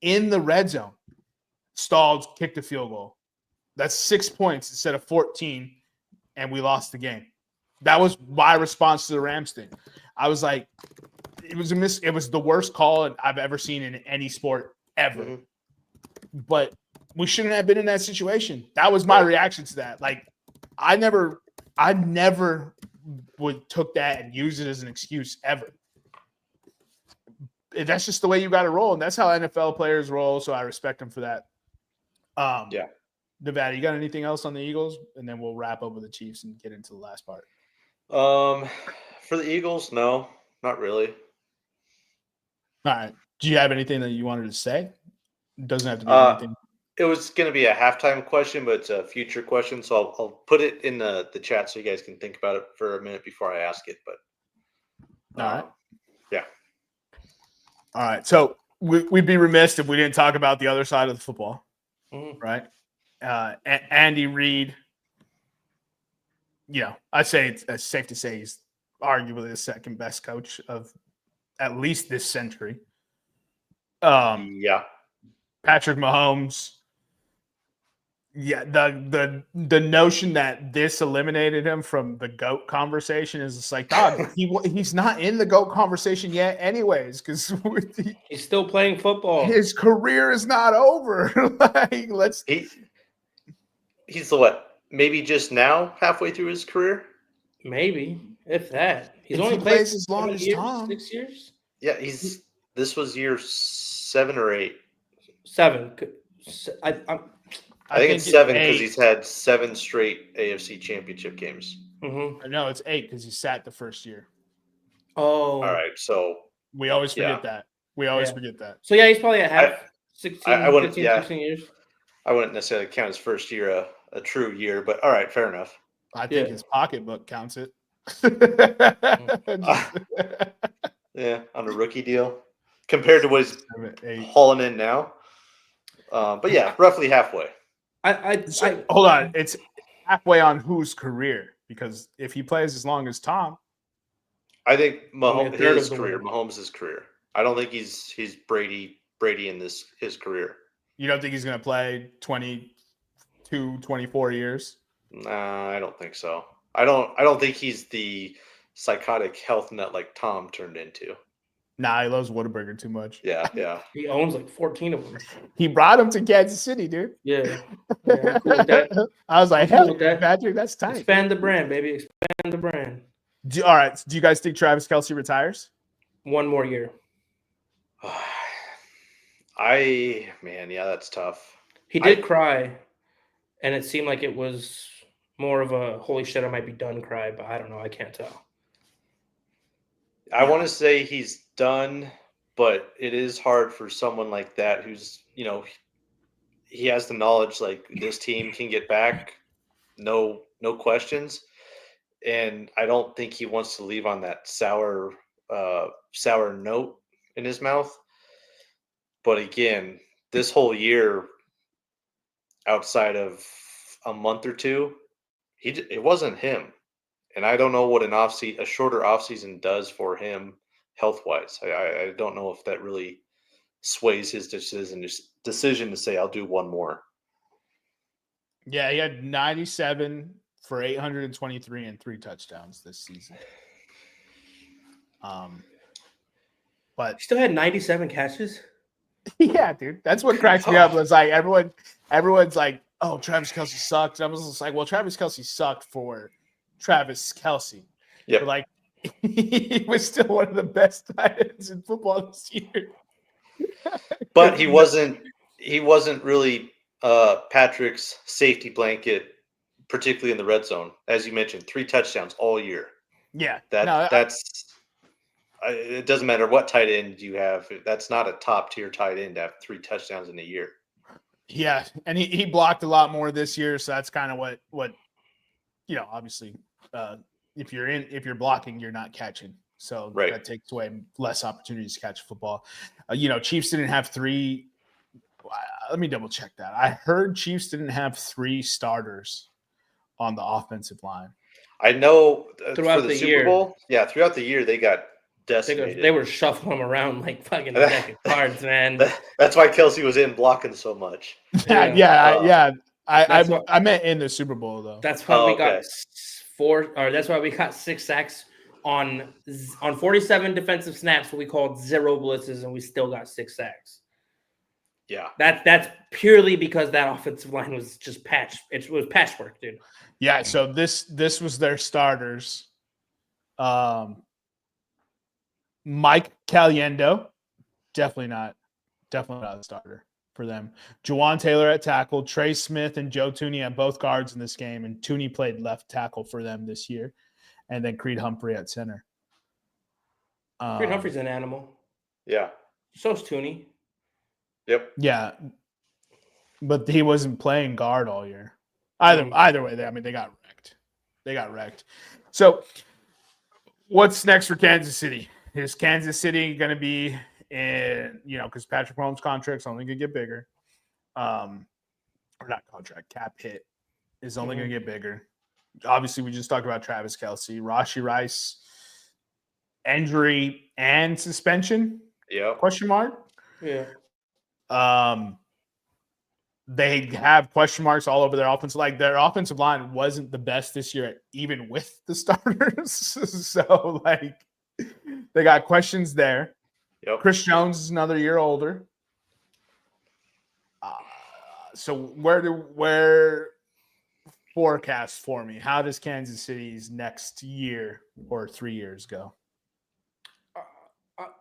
in the red zone, stalled, kicked a field goal. That's 6 points instead of 14, and we lost the game. That was my response to the Rams thing. I was like, it was the worst call I've ever seen in any sport ever. Mhm. But we shouldn't have been in that situation. That was my reaction to that. Like, I never took that and used it as an excuse ever. That's just the way you got to roll, and that's how NFL players roll. So I respect them for that. Yeah. Nevada, you got anything else on the Eagles? And then we'll wrap up with the Chiefs and get into the last part. For the Eagles, no, not really. All right. Do you have anything that you wanted to say? It doesn't have to be anything. It was going to be a halftime question, but it's a future question, so I'll put it in the chat so you guys can think about it for a minute before I ask it. But All right. Yeah. All right. So we'd be remiss if we didn't talk about the other side of the football, right? Andy Reid, I'd say it's safe to say he's arguably the second best coach of at least this century. Yeah. Patrick Mahomes. Yeah, the notion that this eliminated him from the GOAT conversation is just like, dog, he's not in the GOAT conversation yet anyways, because he's still playing football. His career is not over. He's the what? Maybe just now halfway through his career? Maybe, if that. He's only played plays as long as Tom. 6 years? Yeah, this was year 7 or 8. 7. I think it's 7 because he's had 7 straight AFC Championship games. Mm-hmm. No, it's 8 because he sat the first year. Oh. All right, so we always forget that. Forget that. So, yeah, he's probably at half 16 years. I wouldn't necessarily count his first year a true year, but all right, fair enough. I think his pocketbook counts it. Yeah, on a rookie deal compared to what he's hauling in now. But yeah, roughly halfway. Hold on. It's halfway on whose career? Because if he plays as long as Tom, I think Mahomes' career. I don't think he's Brady in his career. You don't think he's going to play 22, 24 years? Nah, I don't think so. I don't think he's the psychotic health nut like Tom turned into. Nah, he loves Whataburger too much. Yeah. He owns like 14 of them. He brought him to Kansas City, dude. Yeah. I'm cool with that. I was like, hell, Patrick, that's tight. Expand the brand, baby. Expand the brand. All right. Do you guys think Travis Kelce retires? 1 more year. That's tough. He did cry, and it seemed like it was more of a holy shit, I might be done cry, but I don't know. I can't tell. I want to say he's done, but it is hard for someone like that who's, he has the knowledge like this team can get back, no questions. And I don't think he wants to leave on that sour note in his mouth. But again, this whole year, outside of a month or two, it wasn't him. And I don't know what a shorter offseason does for him health-wise. I don't know if that really sways his decision to say, I'll do 1 more. Yeah, he had 97 for 823 and 3 touchdowns this season. But he still had 97 catches? Yeah, dude. That's what cracks me up. It's like everyone's like, oh, Travis Kelce sucked. And I was just like, well, Travis Kelce sucked for Travis Kelce. Yeah. But like he was still one of the best tight ends in football this year. But he wasn't really Patrick's safety blanket, particularly in the red zone. As you mentioned, 3 touchdowns all year. Yeah. It doesn't matter what tight end you have. That's not a top tier tight end to have 3 touchdowns in a year. Yeah, and he blocked a lot more this year, so that's kind of what obviously if you're blocking, you're not catching. So that takes away less opportunities to catch football. Chiefs didn't have 3. Let me double check that. I heard Chiefs didn't have 3 starters on the offensive line. I know throughout for the Super year. Bowl, throughout the year they got decimated. They were shuffling them around like fucking deck of cards, man. That's why Kelsey was in blocking so much. Yeah. That's what- I meant in the Super Bowl though. That's why we got okay. that's why we got 6 sacks on 47 defensive snaps. What we called 0 blitzes, and we still got 6 sacks. Yeah, That's purely because that offensive line was just It was patchwork, dude. Yeah. So this was their starters. Mike Caliendo, definitely not a starter for them. Juwan Taylor at tackle, Trey Smith and Joe Tooney at both guards in this game, and Tooney played left tackle for them this year, and then Creed Humphrey at center. Creed Humphrey's an animal. Yeah. So's Tooney. Yep. Yeah, but he wasn't playing guard all year. Either way, they got wrecked. So, what's next for Kansas City? Is Kansas City going to be in, because Patrick Mahomes' contract's only going to get bigger. Or not contract, cap hit is only going to get bigger. Obviously, we just talked about Travis Kelce, Rashee Rice, injury and suspension. Yeah. Question mark. Yeah. They have question marks all over their offensive. Like their offensive line wasn't the best this year, even with the starters. So they got questions there. Yep. Chris Jones is another year older. So where forecast for me? How does Kansas City's next year or 3 years go?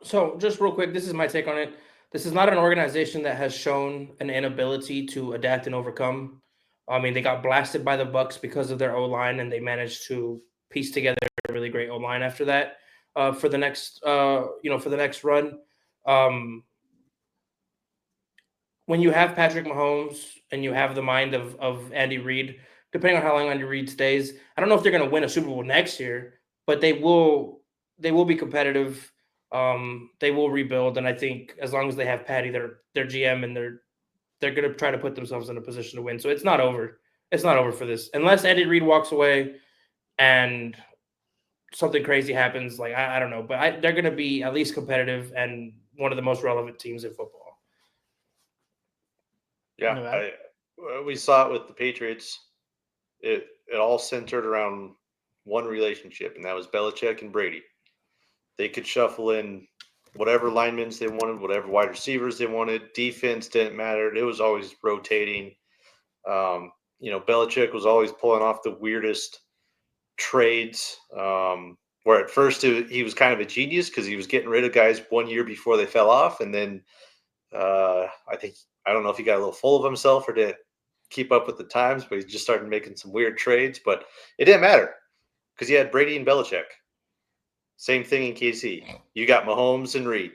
So just real quick, this is my take on it. This is not an organization that has shown an inability to adapt and overcome. I mean, they got blasted by the Bucks because of their O-line, and they managed to piece together a really great O-line after that for the next run. When you have Patrick Mahomes and you have the mind of Andy Reid, depending on how long Andy Reid stays, I don't know if they're going to win a Super Bowl next year, but they will be competitive. They will rebuild, and I think as long as they have Patty, their GM, and they're going to try to put themselves in a position to win. So it's not over. It's not over for this unless Andy Reid walks away and something crazy happens. Like I don't know, but they're going to be at least competitive and one of the most relevant teams in football. Yeah, we saw it with the Patriots. It all centered around one relationship, and that was Belichick and Brady. They could shuffle in whatever linemen they wanted, whatever wide receivers they wanted. Defense didn't matter. It was always rotating. Belichick was always pulling off the weirdest trades. Where at first he was kind of a genius because he was getting rid of guys 1 year before they fell off, and then I don't know if he got a little full of himself or didn't keep up with the times, but he just started making some weird trades. But it didn't matter because he had Brady and Belichick. Same thing in KC. You got Mahomes and Reed.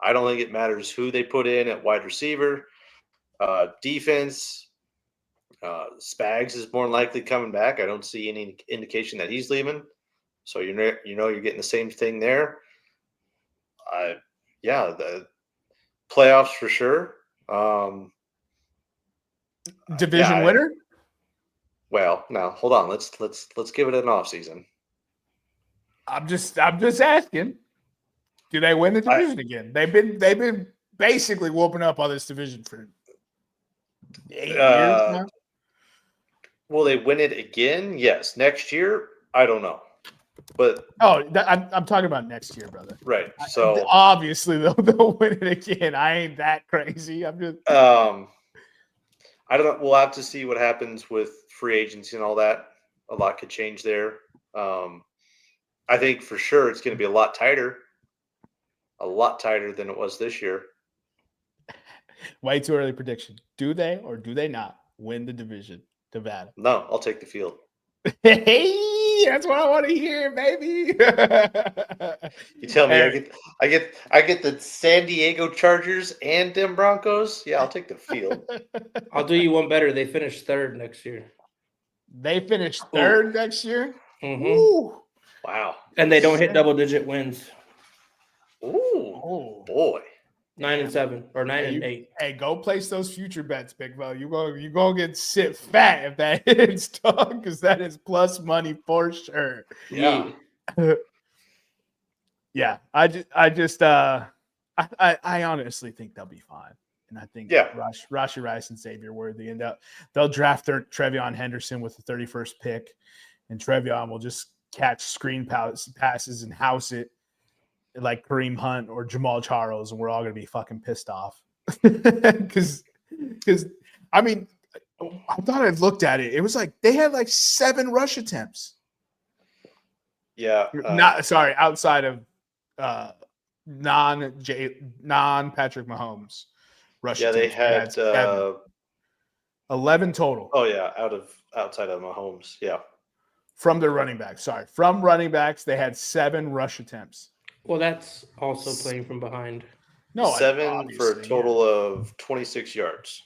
I don't think it matters who they put in at wide receiver. Defense, Spags is more than likely coming back. I don't see any indication that he's leaving. So you're getting the same thing there. The playoffs for sure. Division winner? Well, now hold on. Let's give it an off season. I'm just asking. Do they win the division again? They've been basically whooping up on this division for 8 years now. Will they win it again? Yes. Next year, I don't know. But I'm talking about next year, brother. Right. So obviously they'll win it again. I ain't that crazy. I'm just. I don't know. We'll have to see what happens with free agency and all that. A lot could change there. I think for sure it's going to be a lot tighter than it was this year. Way too early prediction. Do they or do they not win the division? Nevada. No, I'll take the field. Hey, that's what I want to hear, baby. You tell me I get the San Diego Chargers and them Broncos. Yeah, I'll take the field. I'll do you one better. They finished third next year. They finished third next year? Mm-hmm. Ooh. Wow. And they don't hit double-digit wins. Ooh, boy. 9-7 or 9-8. Hey, go place those future bets, Big Mo. You gonna get sit fat if that hits, dog, because that is plus money for sure. Yeah. I honestly think they'll be fine. And I think Rashi Rice and Xavier Worthy, and they'll draft their Trevion Henderson with the 31st pick, and Trevion will just catch screen passes and house it like Kareem Hunt or Jamal Charles, and we're all gonna be fucking pissed off. Because I mean, I thought I looked at it. It was like they had like 7 rush attempts. Yeah, outside of non Patrick Mahomes. Rush they attempts. had 11 total. Oh yeah, outside of Mahomes. Yeah, from their running backs. Sorry, from running backs, they had 7 rush attempts. Well, that's also playing from behind. No, 7 for a total of 26 yards.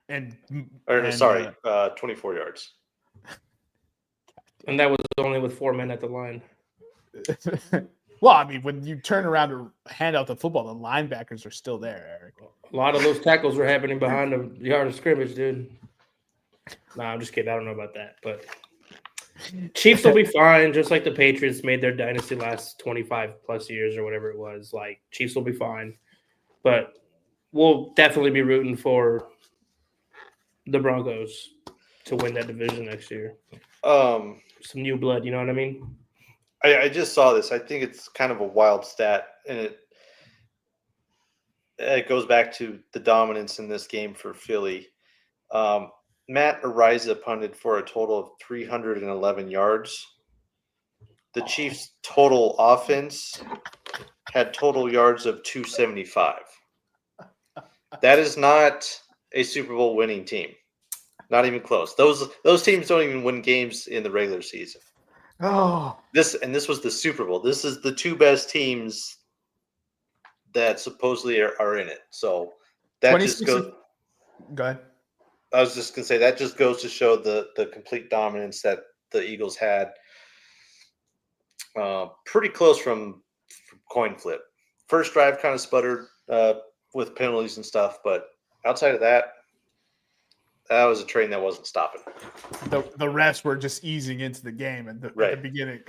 24 yards. And that was only with 4 men at the line. Well, I mean, when you turn around to hand out the football, the linebackers are still there, Eric. A lot of those tackles were happening behind the yard of scrimmage, dude. Nah, I'm just kidding. I don't know about that. But Chiefs will be fine, just like the Patriots made their dynasty last 25-plus years or whatever it was. Like, Chiefs will be fine. But we'll definitely be rooting for the Broncos to win that division next year. Some new blood, you know what I mean? I just saw this. I think it's kind of a wild stat, and it goes back to the dominance in this game for Philly. Matt Ariza punted for a total of 311 yards. The Chiefs' total offense had total yards of 275. That is not a Super Bowl winning team. Not even close. Those teams don't even win games in the regular season. Oh, this was the Super Bowl. This is the 2 best teams that supposedly are in it. So that just goes. Go ahead. I was just gonna say that just goes to show the complete dominance that the Eagles had. Pretty close from coin flip. First drive kind of sputtered with penalties and stuff, but outside of that, that was a train that wasn't stopping. The refs were just easing into the game at the beginning.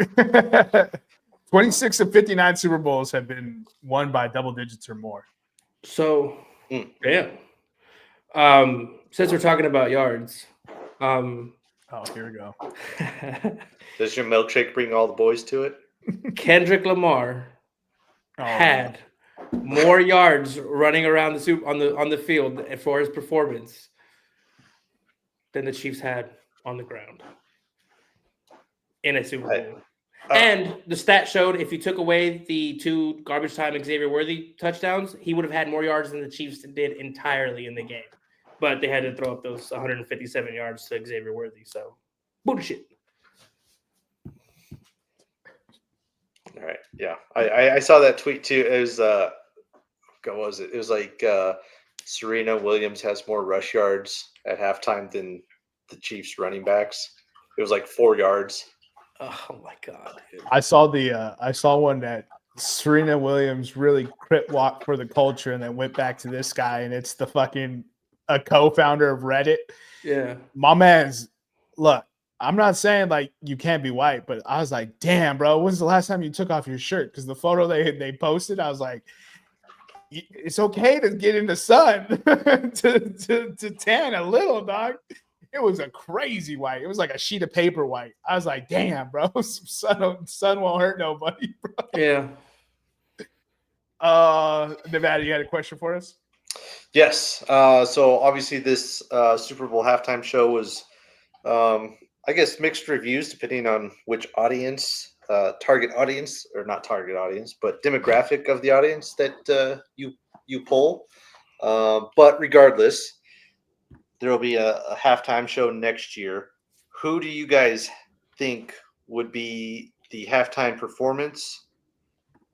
26 of 59 Super Bowls have been won by double digits or more. So, damn. Since we're talking about yards, here we go. Does your milkshake bring all the boys to it? Kendrick Lamar had more yards running around on the field for his performance than the Chiefs had on the ground in a Super Bowl. And the stat showed if you took away the 2 garbage time Xavier Worthy touchdowns, he would have had more yards than the Chiefs did entirely in the game. But they had to throw up those 157 yards to Xavier Worthy. So, bullshit. All right. Yeah. I saw that tweet too. It was, what was it? It was like Serena Williams has more rush yards at halftime than the Chiefs running backs. It was like 4 yards. Oh my God. Dude. I saw one that Serena Williams really crit walked for the culture and then went back to this guy, and it's the fucking a co-founder of Reddit. Yeah. My man's look, I'm not saying like you can't be white, but I was like, damn, bro, when's the last time you took off your shirt? Because the photo they posted, I was like, it's okay to get in the sun to tan a little, dog. It was a crazy white. It was like a sheet of paper white. I was like, damn, bro, sun won't hurt nobody, bro. Yeah. Nevada, you had a question for us? Yes. So obviously this Super Bowl halftime show was, I guess, mixed reviews depending on which audience, target audience, or not target audience, but demographic of the audience that you poll. But regardless, there will be a halftime show next year. Who do you guys think would be the halftime performance,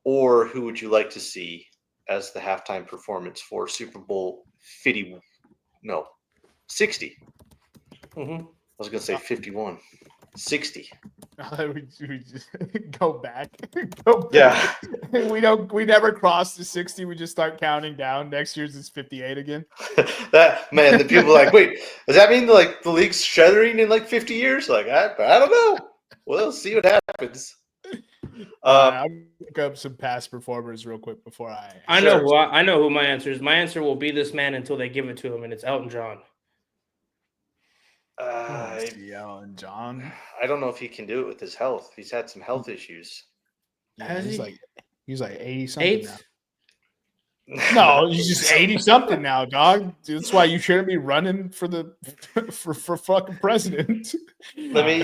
or who would you like to see as the halftime performance for Super Bowl 60? Mm-hmm. I was going to say 51. 60. We just go back. Yeah. We never cross the 60. We just start counting down. Next year's is 58 again. The people are like, wait, does that mean like the league's shuttering in like 50 years? Like, I don't know. We'll see what happens. I'll look up some past performers real quick before I know who my answer is. My answer will be this man until they give it to him, and it's Elton John. Elton John. I don't know if he can do it with his health. He's had some health issues. Yeah, he's like 80 something 8? now. No, he's just 80 something now, dog. That's why you shouldn't be running for the for fucking president. Let me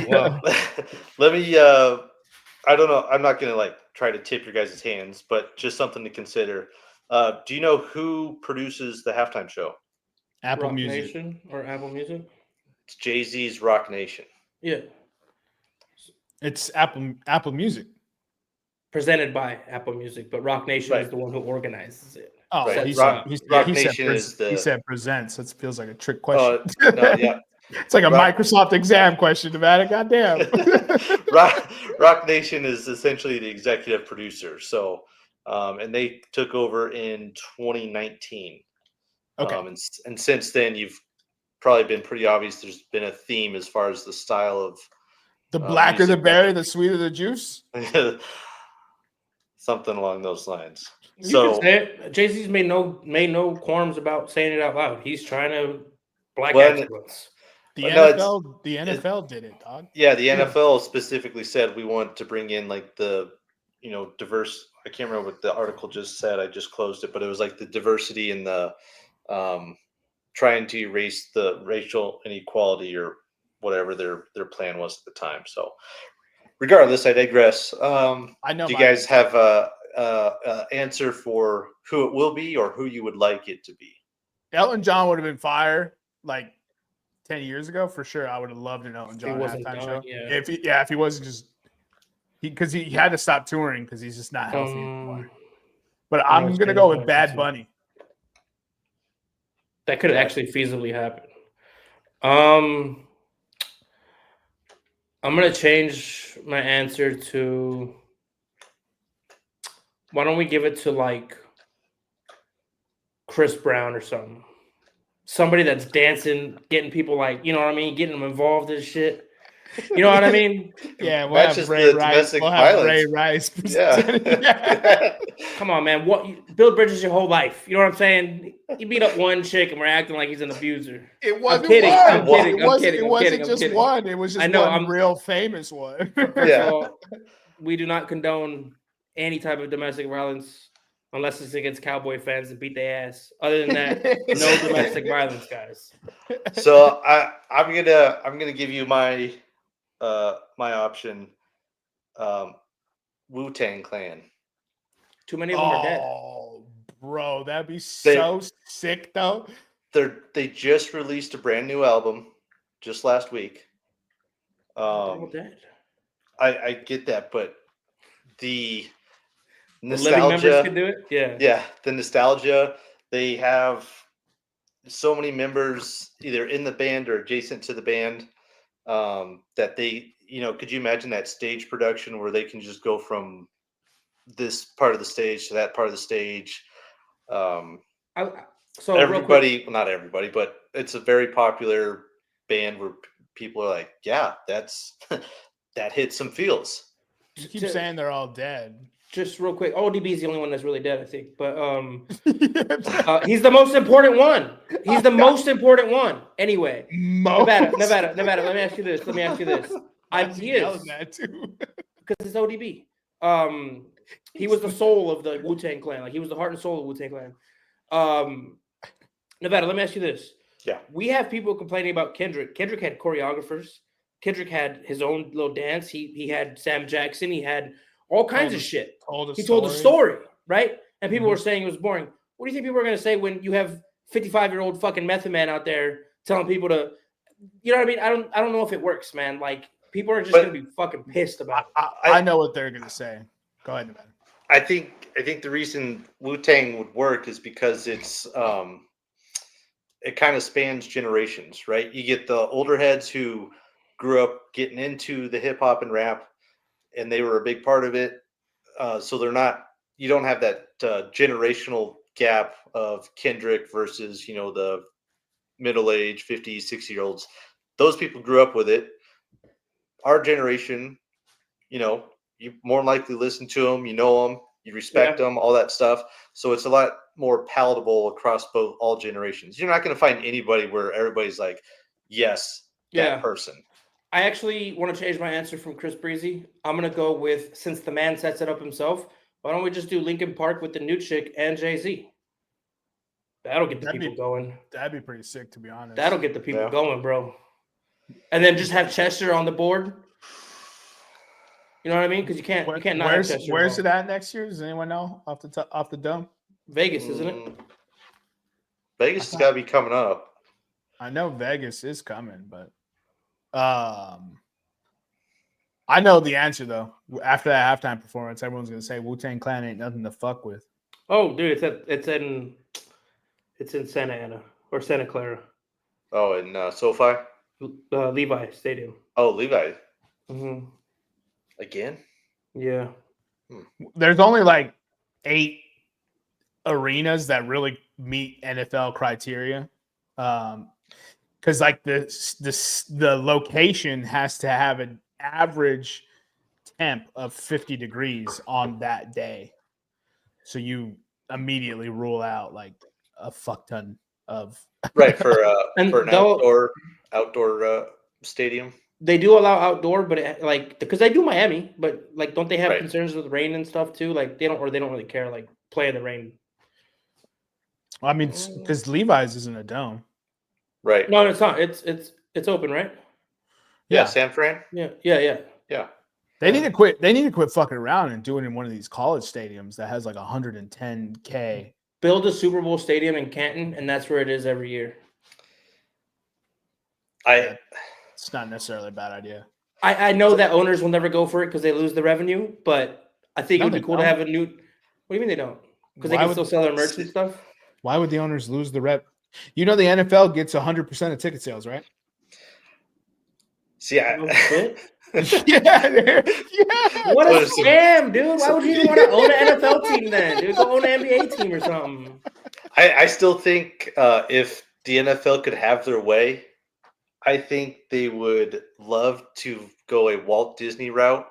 I don't know. I'm not gonna try to tip your guys' hands, but just something to consider. Do you know who produces the halftime show? Apple Rock Music. Nation or Apple Music? It's Jay-Z's Rock Nation. Yeah. It's Apple Music. Presented by Apple Music, but Rock Nation is the one who organizes it. Oh, Right. he said presents. That feels like a trick question. No, yeah. It's like a Microsoft exam question, Nevada. Goddamn. Rock Nation is essentially the executive producer. So, and they took over in 2019. Okay. And since then, you've probably been pretty obvious. There's been a theme as far as the style of the blacker the berry, the sweeter the juice. Something along those lines. You can say it. Jay-Z's made no qualms about saying it out loud. He's trying to black excellence. The NFL did it, dog. Yeah, the NFL specifically said we want to bring in the diverse. I can't remember what the article just said. I just closed it, but it was like the diversity and the trying to erase the racial inequality or whatever their plan was at the time. So, regardless, I digress. I know. Do you guys have a answer for who it will be or who you would like it to be? Elton John would have been fire 10 years ago for sure. I would have loved an Elton John halftime show. Yeah. If he wasn't just because he had to stop touring because he's just not healthy anymore. But I'm gonna go with Bad Bunny. That could actually feasibly happen. I'm gonna change my answer to. Why don't we give it to Chris Brown or something? Somebody that's dancing, getting people you know what I mean, getting them involved in shit. You know what I mean? Yeah, we'll have Ray Rice. We'll have Ray Rice. Yeah. Come on, man. Bill Bridges your whole life. You know what I'm saying? He beat up one chick and we're acting like he's an abuser. It wasn't I'm kidding. It wasn't just one. It was just one real famous one. Yeah. We do not condone any type of domestic violence unless it's against Cowboy fans and beat their ass. Other than that, no domestic violence, guys. So I'm gonna give you my my option. Wu-Tang Clan. Too many of them are dead. Oh, bro, that'd be so sick though. They just released a brand new album just last week. Dead. I get that, but the nostalgia, living members could do it. Yeah, the nostalgia. They have so many members either in the band or adjacent to the band that they, could you imagine that stage production where they can just go from this part of the stage to that part of the stage? So everybody, well, not everybody, but it's a very popular band where people are like, yeah, that's that hits some feels. You keep saying they're all dead. Just real quick, ODB is the only one that's really dead, I think. But he's the most important one. He's the most important one. Anyway, Nevada. Let me ask you this. He is because it's ODB. He was the soul of the Wu-Tang Clan. He was the heart and soul of the Wu-Tang Clan. Nevada, let me ask you this. Yeah, we have people complaining about Kendrick. Kendrick had choreographers. Kendrick had his own little dance. He had Sam Jackson. He had all kinds of shit. He told a story, right? And people were saying it was boring. What do you think people are going to say when you have 55-year-old fucking Method Man out there telling people to, you know what I mean? I don't know if it works, man. People are just going to be fucking pissed about it. I know what they're going to say. Go ahead, man. I think the reason Wu-Tang would work is because it's it kind of spans generations, right? You get the older heads who grew up getting into the hip hop and rap, and they were a big part of it. So you don't have that generational gap of Kendrick versus, the middle-aged 50, 60-year-olds. Those people grew up with it. Our generation, you more likely listen to them, you know them, you respect them, all that stuff. So it's a lot more palatable across all generations. You're not going to find anybody where everybody's like, yes, that person. I actually want to change my answer from Chris Breezy. I'm going to go with, since the man sets it up himself, why don't we just do Linkin Park with the new chick and Jay-Z? That'll get the people going. That'd be pretty sick, to be honest. That'll get the people going, bro. And then just have Chester on the board. You know what I mean? Because you can't not have Chester. Where's it at next year? Does anyone know off the dome? Vegas, isn't it? Vegas has got to be coming up. I know Vegas is coming, but I know the answer though. After that halftime performance, everyone's gonna say Wu-Tang Clan ain't nothing to fuck with. Oh, dude, it's in Santa Ana or Santa Clara. Oh, in SoFi? Levi Stadium. Oh, Levi. Mm-hmm. Again? Yeah. There's only like 8 arenas that really meet NFL criteria. Because like the location has to have an average temp of 50 degrees on that day. So you immediately rule out like a fuck ton of right for an outdoor stadium. They do allow outdoor, but because they do Miami, but like don't they have concerns with rain and stuff too? Like they don't really care like play in the rain. I mean, because Levi's isn't a dome. Right. No, it's not. It's open, right? Yeah, San Fran. Yeah. They need to quit. They need to quit fucking around and do it in one of these college stadiums that has like 110K. Build a Super Bowl stadium in Canton, and that's where it is every year. It's not necessarily a bad idea. I know that owners will never go for it because they lose the revenue, but I think it would be cool to have a new. What do you mean they don't? Because they can still sell their merch and stuff. Why would the owners lose the rep? You know the NFL gets 100% of ticket sales, right? See, yeah. What a scam, dude! Why would you even want to own an NFL team then, dude? Go own an NBA team or something. I still think if the NFL could have their way, I think they would love to go a Walt Disney route,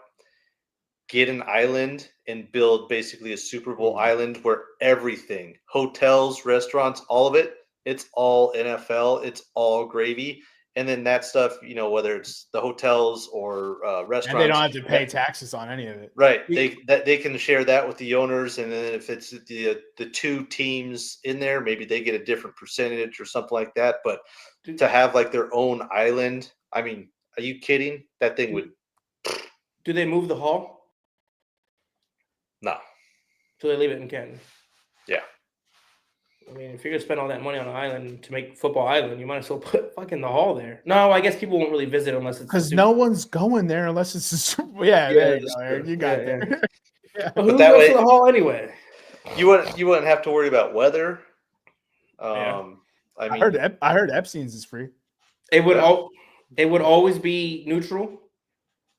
get an island, and build basically a Super Bowl island where everything, hotels, restaurants, all of it, it's all NFL, it's all gravy. And then that stuff, whether it's the hotels or restaurants, and they don't have to pay taxes on any of it. Right. They can share that with the owners, and then if it's the 2 teams in there, maybe they get a different percentage or something like that. But to have like their own island, I mean, are you kidding? That thing would. Do they move the hall? No. So they leave it in Canton. Yeah. I mean, if you're gonna spend all that money on an island to make Football Island, you might as well put fucking the hall there. No, I guess people won't really visit unless it's because no one's going there unless it's there you go, Eric. You got there. Yeah. But who goes to the hall anyway? You wouldn't have to worry about weather. I heard Epstein's is free. It would always be neutral.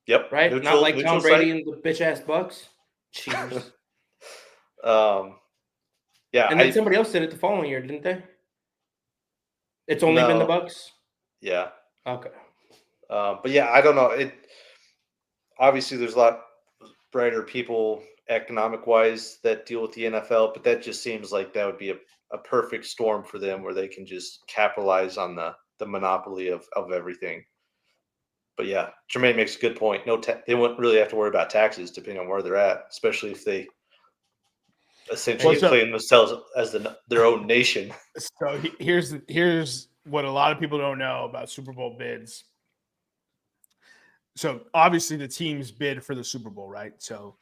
Yep. Right. Not like Tom Brady and the bitch ass Bucks. Cheaters. Yeah, and then somebody else did it the following year, didn't they? It's only been the Bucks? Yeah. Okay. But yeah, I don't know. Obviously there's a lot brighter people economic wise that deal with the NFL, but that just seems like that would be a perfect storm for them where they can just capitalize on the monopoly of everything. But yeah, Jermaine makes a good point. They wouldn't really have to worry about taxes depending on where they're at, especially if they essentially claim themselves as their own nation. So here's what a lot of people don't know about Super Bowl bids. So obviously the teams bid for the Super Bowl, right? So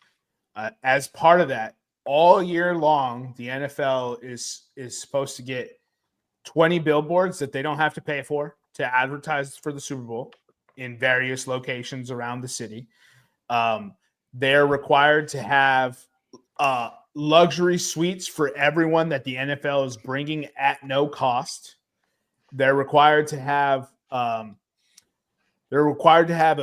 as part of that, all year long, the NFL is supposed to get 20 billboards that they don't have to pay for to advertise for the Super Bowl in various locations around the city. They're required to have luxury suites for everyone that the NFL is bringing at no cost. They're required to have a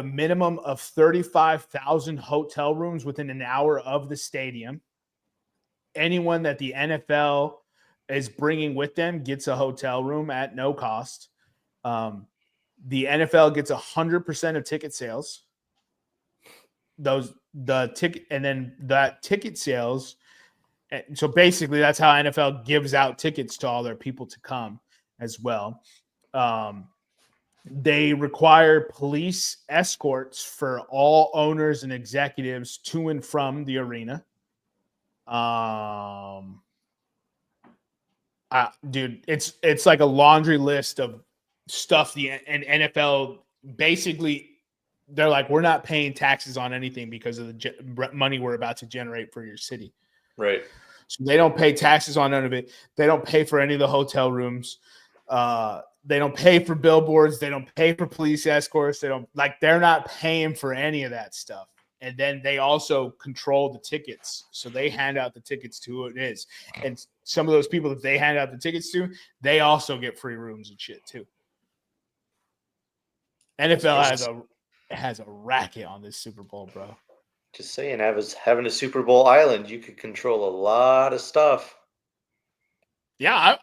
minimum of 35,000 hotel rooms within an hour of the stadium. Anyone that the NFL is bringing with them gets a hotel room at no cost. The NFL gets 100% of ticket sales. the ticket, and then that ticket sales. So basically, that's how NFL gives out tickets to all their people to come as well. They require police escorts for all owners and executives to and from the arena. Dude, it's like a laundry list of stuff. And NFL basically, they're like, we're not paying taxes on anything because of the money we're about to generate for your city. Right. So they don't pay taxes on none of it. They don't pay for any of the hotel rooms. They don't pay for billboards. They don't pay for police escorts. They're not paying for any of that stuff. And then they also control the tickets. So they hand out the tickets to who it is. And some of those people that they hand out the tickets to, they also get free rooms and shit too. NFL has a racket on this Super Bowl, bro. Just saying, having a Super Bowl island, you could control a lot of stuff. Yeah,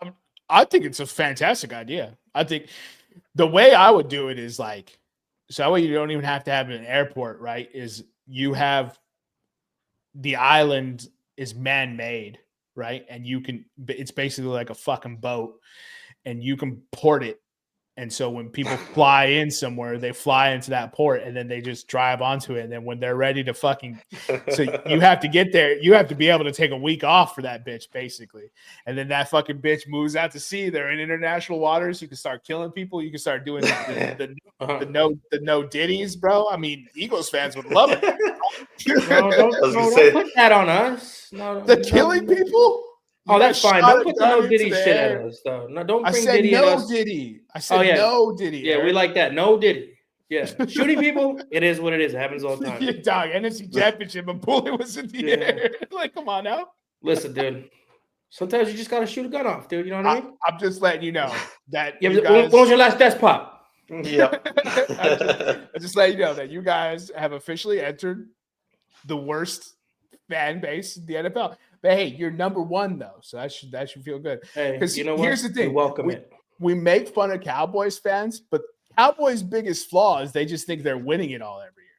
I think it's a fantastic idea. I think the way I would do it is like, so that way you don't even have to have an airport, right? Is you have the island is man-made, right? And it's basically like a fucking boat, and you can port it. And so when people fly in somewhere, they fly into that port and then they just drive onto it. And then when they're ready to so you have to get there, you have to be able to take a week off for that bitch, basically. And then that fucking bitch moves out to sea. They're in international waters. You can start killing people. You can start doing the no ditties, bro. I mean, Eagles fans would love it. Don't put that on us. Killing people? Oh, that's fine. Don't put the no Diddy shit at us, though. No, don't bring Diddy at us. Diddy. I said no Diddy. Yeah, Eric. We like that. No Diddy. Yeah. Shooting people, it is what it is. It happens all the time. Yeah, dog. NFC Championship, a bullet was in the air. Like, come on now. Listen, dude. Sometimes you just got to shoot a gun off, dude. You know what I mean? I'm just letting you know that. When was your last desk pop? Yeah. I just let you know that you guys have officially entered the worst fan base in the NFL. But hey, you're number one though, so that should feel good. Hey, you know what? Here's the thing: we welcome it. We make fun of Cowboys fans, but Cowboys' biggest flaw is they just think they're winning it all every year.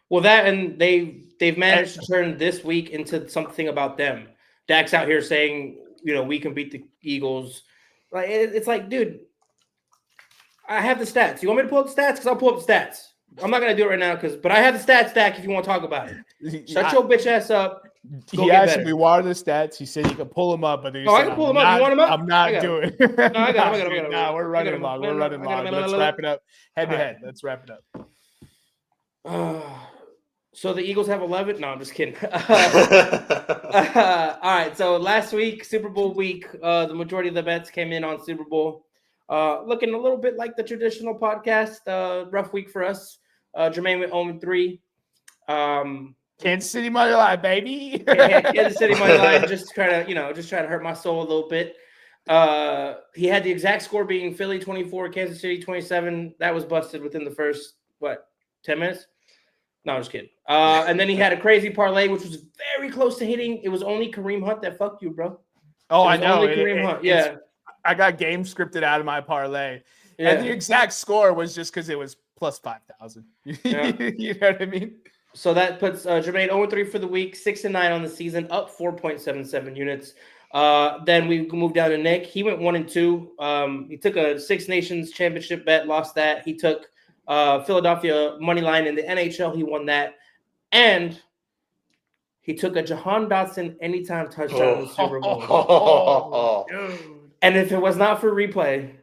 Well, that and they've managed to turn this week into something about them. Dak's out here saying, we can beat the Eagles. Like it's like, dude, I have the stats. You want me to pull up the stats? Because I'll pull up the stats. I'm not gonna do it right now, but I have the stats, Dak. If you want to talk about it, shut your bitch ass up. He asked me what are the stats. He said he could pull them up, but I can pull them up. You want them up? I'm not doing it. No, I got them. No, we're running long. Let's wrap it up. Head to head. Let's wrap it up. So the Eagles have 11. No, I'm just kidding. All right. So last week, Super Bowl week, the majority of the bets came in on Super Bowl. Looking a little bit like the traditional podcast. Rough week for us. Jermaine went 0-3. Kansas City money line, baby. Kansas City money line. Just trying to hurt my soul a little bit. He had the exact score being Philly 24, Kansas City 27. That was busted within the first 10 minutes. No, I'm just kidding. And then he had a crazy parlay, which was very close to hitting. It was only Kareem Hunt that fucked you, bro. Oh, I know. Only Kareem Hunt. Yeah. I got game scripted out of my parlay. Yeah. And the exact score was just because it was plus 5,000. Yeah. You know what I mean? So that puts Jermaine 0-3 for the week, 6-9 on the season, up 4.77 units. Then we moved down to Nick. He went 1-2. He took a Six Nations championship bet, lost that. He took Philadelphia money line in the NHL. He won that. And he took a Jahan Dotson anytime touchdown in the Super Bowl. And if it was not for replay,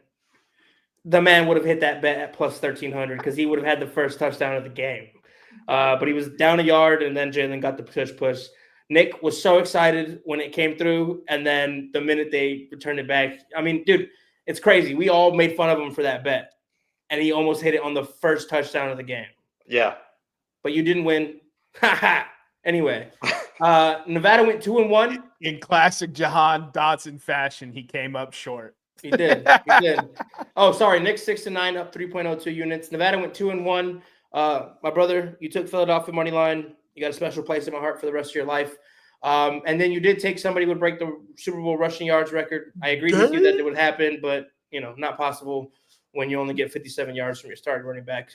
the man would have hit that bet at plus 1,300 because he would have had the first touchdown of the game. But he was down a yard, and then Jalen got the push. Nick was so excited when it came through, and then the minute they returned it back, I mean, dude, it's crazy. We all made fun of him for that bet, and he almost hit it on the first touchdown of the game. Yeah. But you didn't win. Anyway, Nevada went 2-1. In classic Jahan Dotson fashion, he came up short. He did. Oh, sorry. Nick 6-9, up 3.02 units. Nevada went 2-1. My brother, you took Philadelphia money line. You got a special place in my heart for the rest of your life. And then you did take somebody who would break the Super Bowl rushing yards record. I agreed with you that it would happen, but not possible when you only get 57 yards from your starting running back.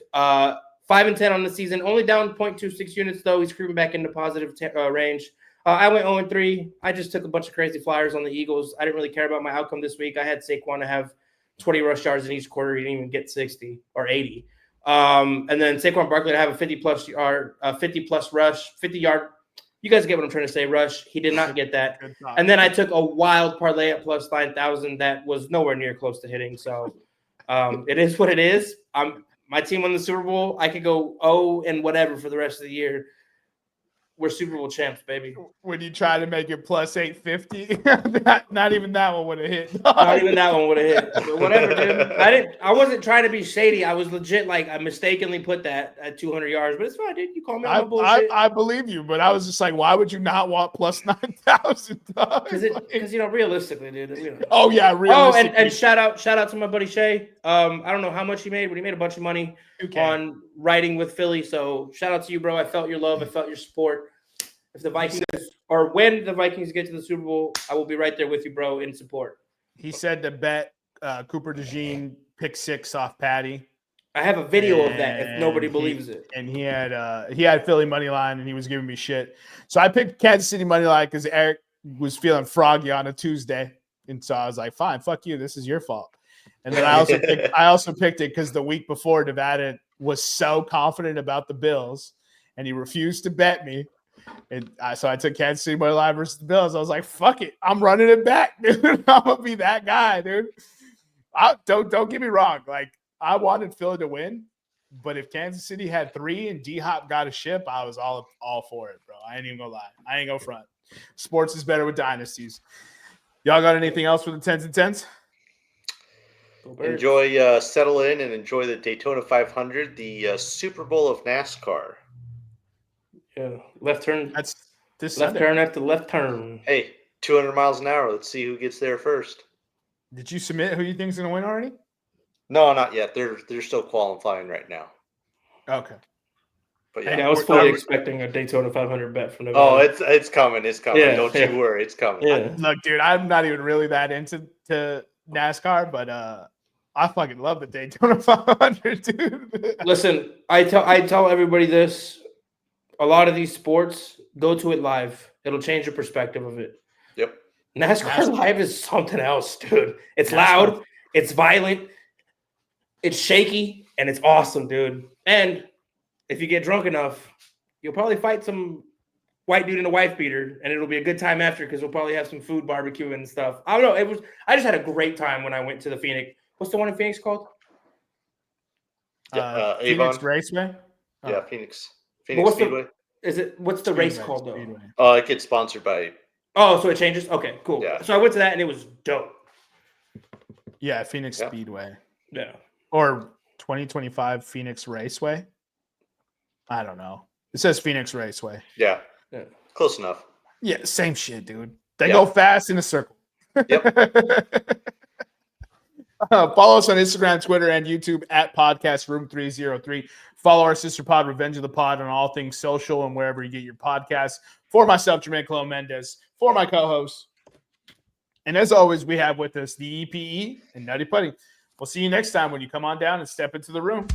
5-10 on the season, only down 0.26 units though. He's creeping back into positive range. I went 0-3. I just took a bunch of crazy flyers on the Eagles. I didn't really care about my outcome this week. I had Saquon to have 20 rush yards in each quarter. He didn't even get 60 or 80. And then Saquon Barkley to have a 50-plus yard, 50-plus rush, 50-yard. You guys get what I'm trying to say, rush. He did not get that. And then I took a wild parlay at plus 9,000 that was nowhere near close to hitting. So it is what it is. My team won the Super Bowl. I could go 0 and whatever for the rest of the year. We're Super Bowl champs, baby. When you try to make it plus 850, not even that one would have hit. Not even that one would have hit. But whatever, dude. I wasn't trying to be shady. I was legit like I mistakenly put that at 200 yards, but it's fine, dude. You call me on my bullshit. I believe you, but I was just like, why would you not want plus 9,000? Because realistically, dude. Oh yeah, realistically. Oh, and shout out to my buddy Shay. I don't know how much he made, but he made a bunch of money on riding with Philly. So shout out to you, bro. I felt your love. I felt your support. If the Vikings or when the Vikings get to the Super Bowl, I will be right there with you, bro, in support. He said to bet Cooper DeJean pick 6 off Patty. I have a video of that if nobody believes it. And he had Philly money line and he was giving me shit. So I picked Kansas City money line because Eric was feeling froggy on a Tuesday. And so I was like, fine, fuck you. This is your fault. And then I also picked it because the week before Nevada was so confident about the Bills and he refused to bet me. And so I took Kansas City money line versus the Bills. I was like, fuck it. I'm running it back, dude. I'm going to be that guy, dude. Don't get me wrong. Like, I wanted Philly to win, but if Kansas City had 3 and D-Hop got a ship, I was all for it, bro. I ain't even going to lie. I ain't going to front. Sports is better with dynasties. Y'all got anything else for the 10s and 10s? Enjoy, settle in and enjoy the Daytona 500, the Super Bowl of NASCAR. Yeah, left turn. That's this left Sunday. turn after left turn. Hey, 200 miles an hour. Let's see who gets there first. Did you submit who you think's going to win already? No, not yet. They're still qualifying right now. Okay. But yeah, I was fully expecting a Daytona 500 bet from them. Oh, it's coming. It's coming. Yeah, Don't you worry. It's coming. Yeah. Look, dude, I'm not even really that into NASCAR, but I fucking love the Daytona 500, dude. Listen, I tell everybody this. A lot of these sports, go to it live. It'll change your perspective of it. Yep. NASCAR live is something else, dude. It's loud, it's violent, it's shaky, and it's awesome, dude. And if you get drunk enough, you'll probably fight some white dude in a wife beater, and it'll be a good time after because we'll probably have some food, barbecue, and stuff. I don't know. I just had a great time when I went to the Phoenix. What's the one in Phoenix called? Phoenix Raceway. Yeah, Phoenix Speedway. What's the race called though? It gets sponsored by. Oh, so it changes. Okay, cool. Yeah. So I went to that and it was dope. Yeah, Phoenix Speedway. Yeah. Or 2025 Phoenix Raceway. I don't know. It says Phoenix Raceway. Yeah. Close enough. Yeah, same shit, dude. They go fast in a circle. Yep. Follow us on Instagram, Twitter, and YouTube at Podcast Room303. Follow our sister pod, Revenge of the Pod, on all things social and wherever you get your podcasts. For myself, Jermaine Colo Mendez. For my co-host. And as always, we have with us the EPE and Nutty Putty. We'll see you next time when you come on down and step into the room.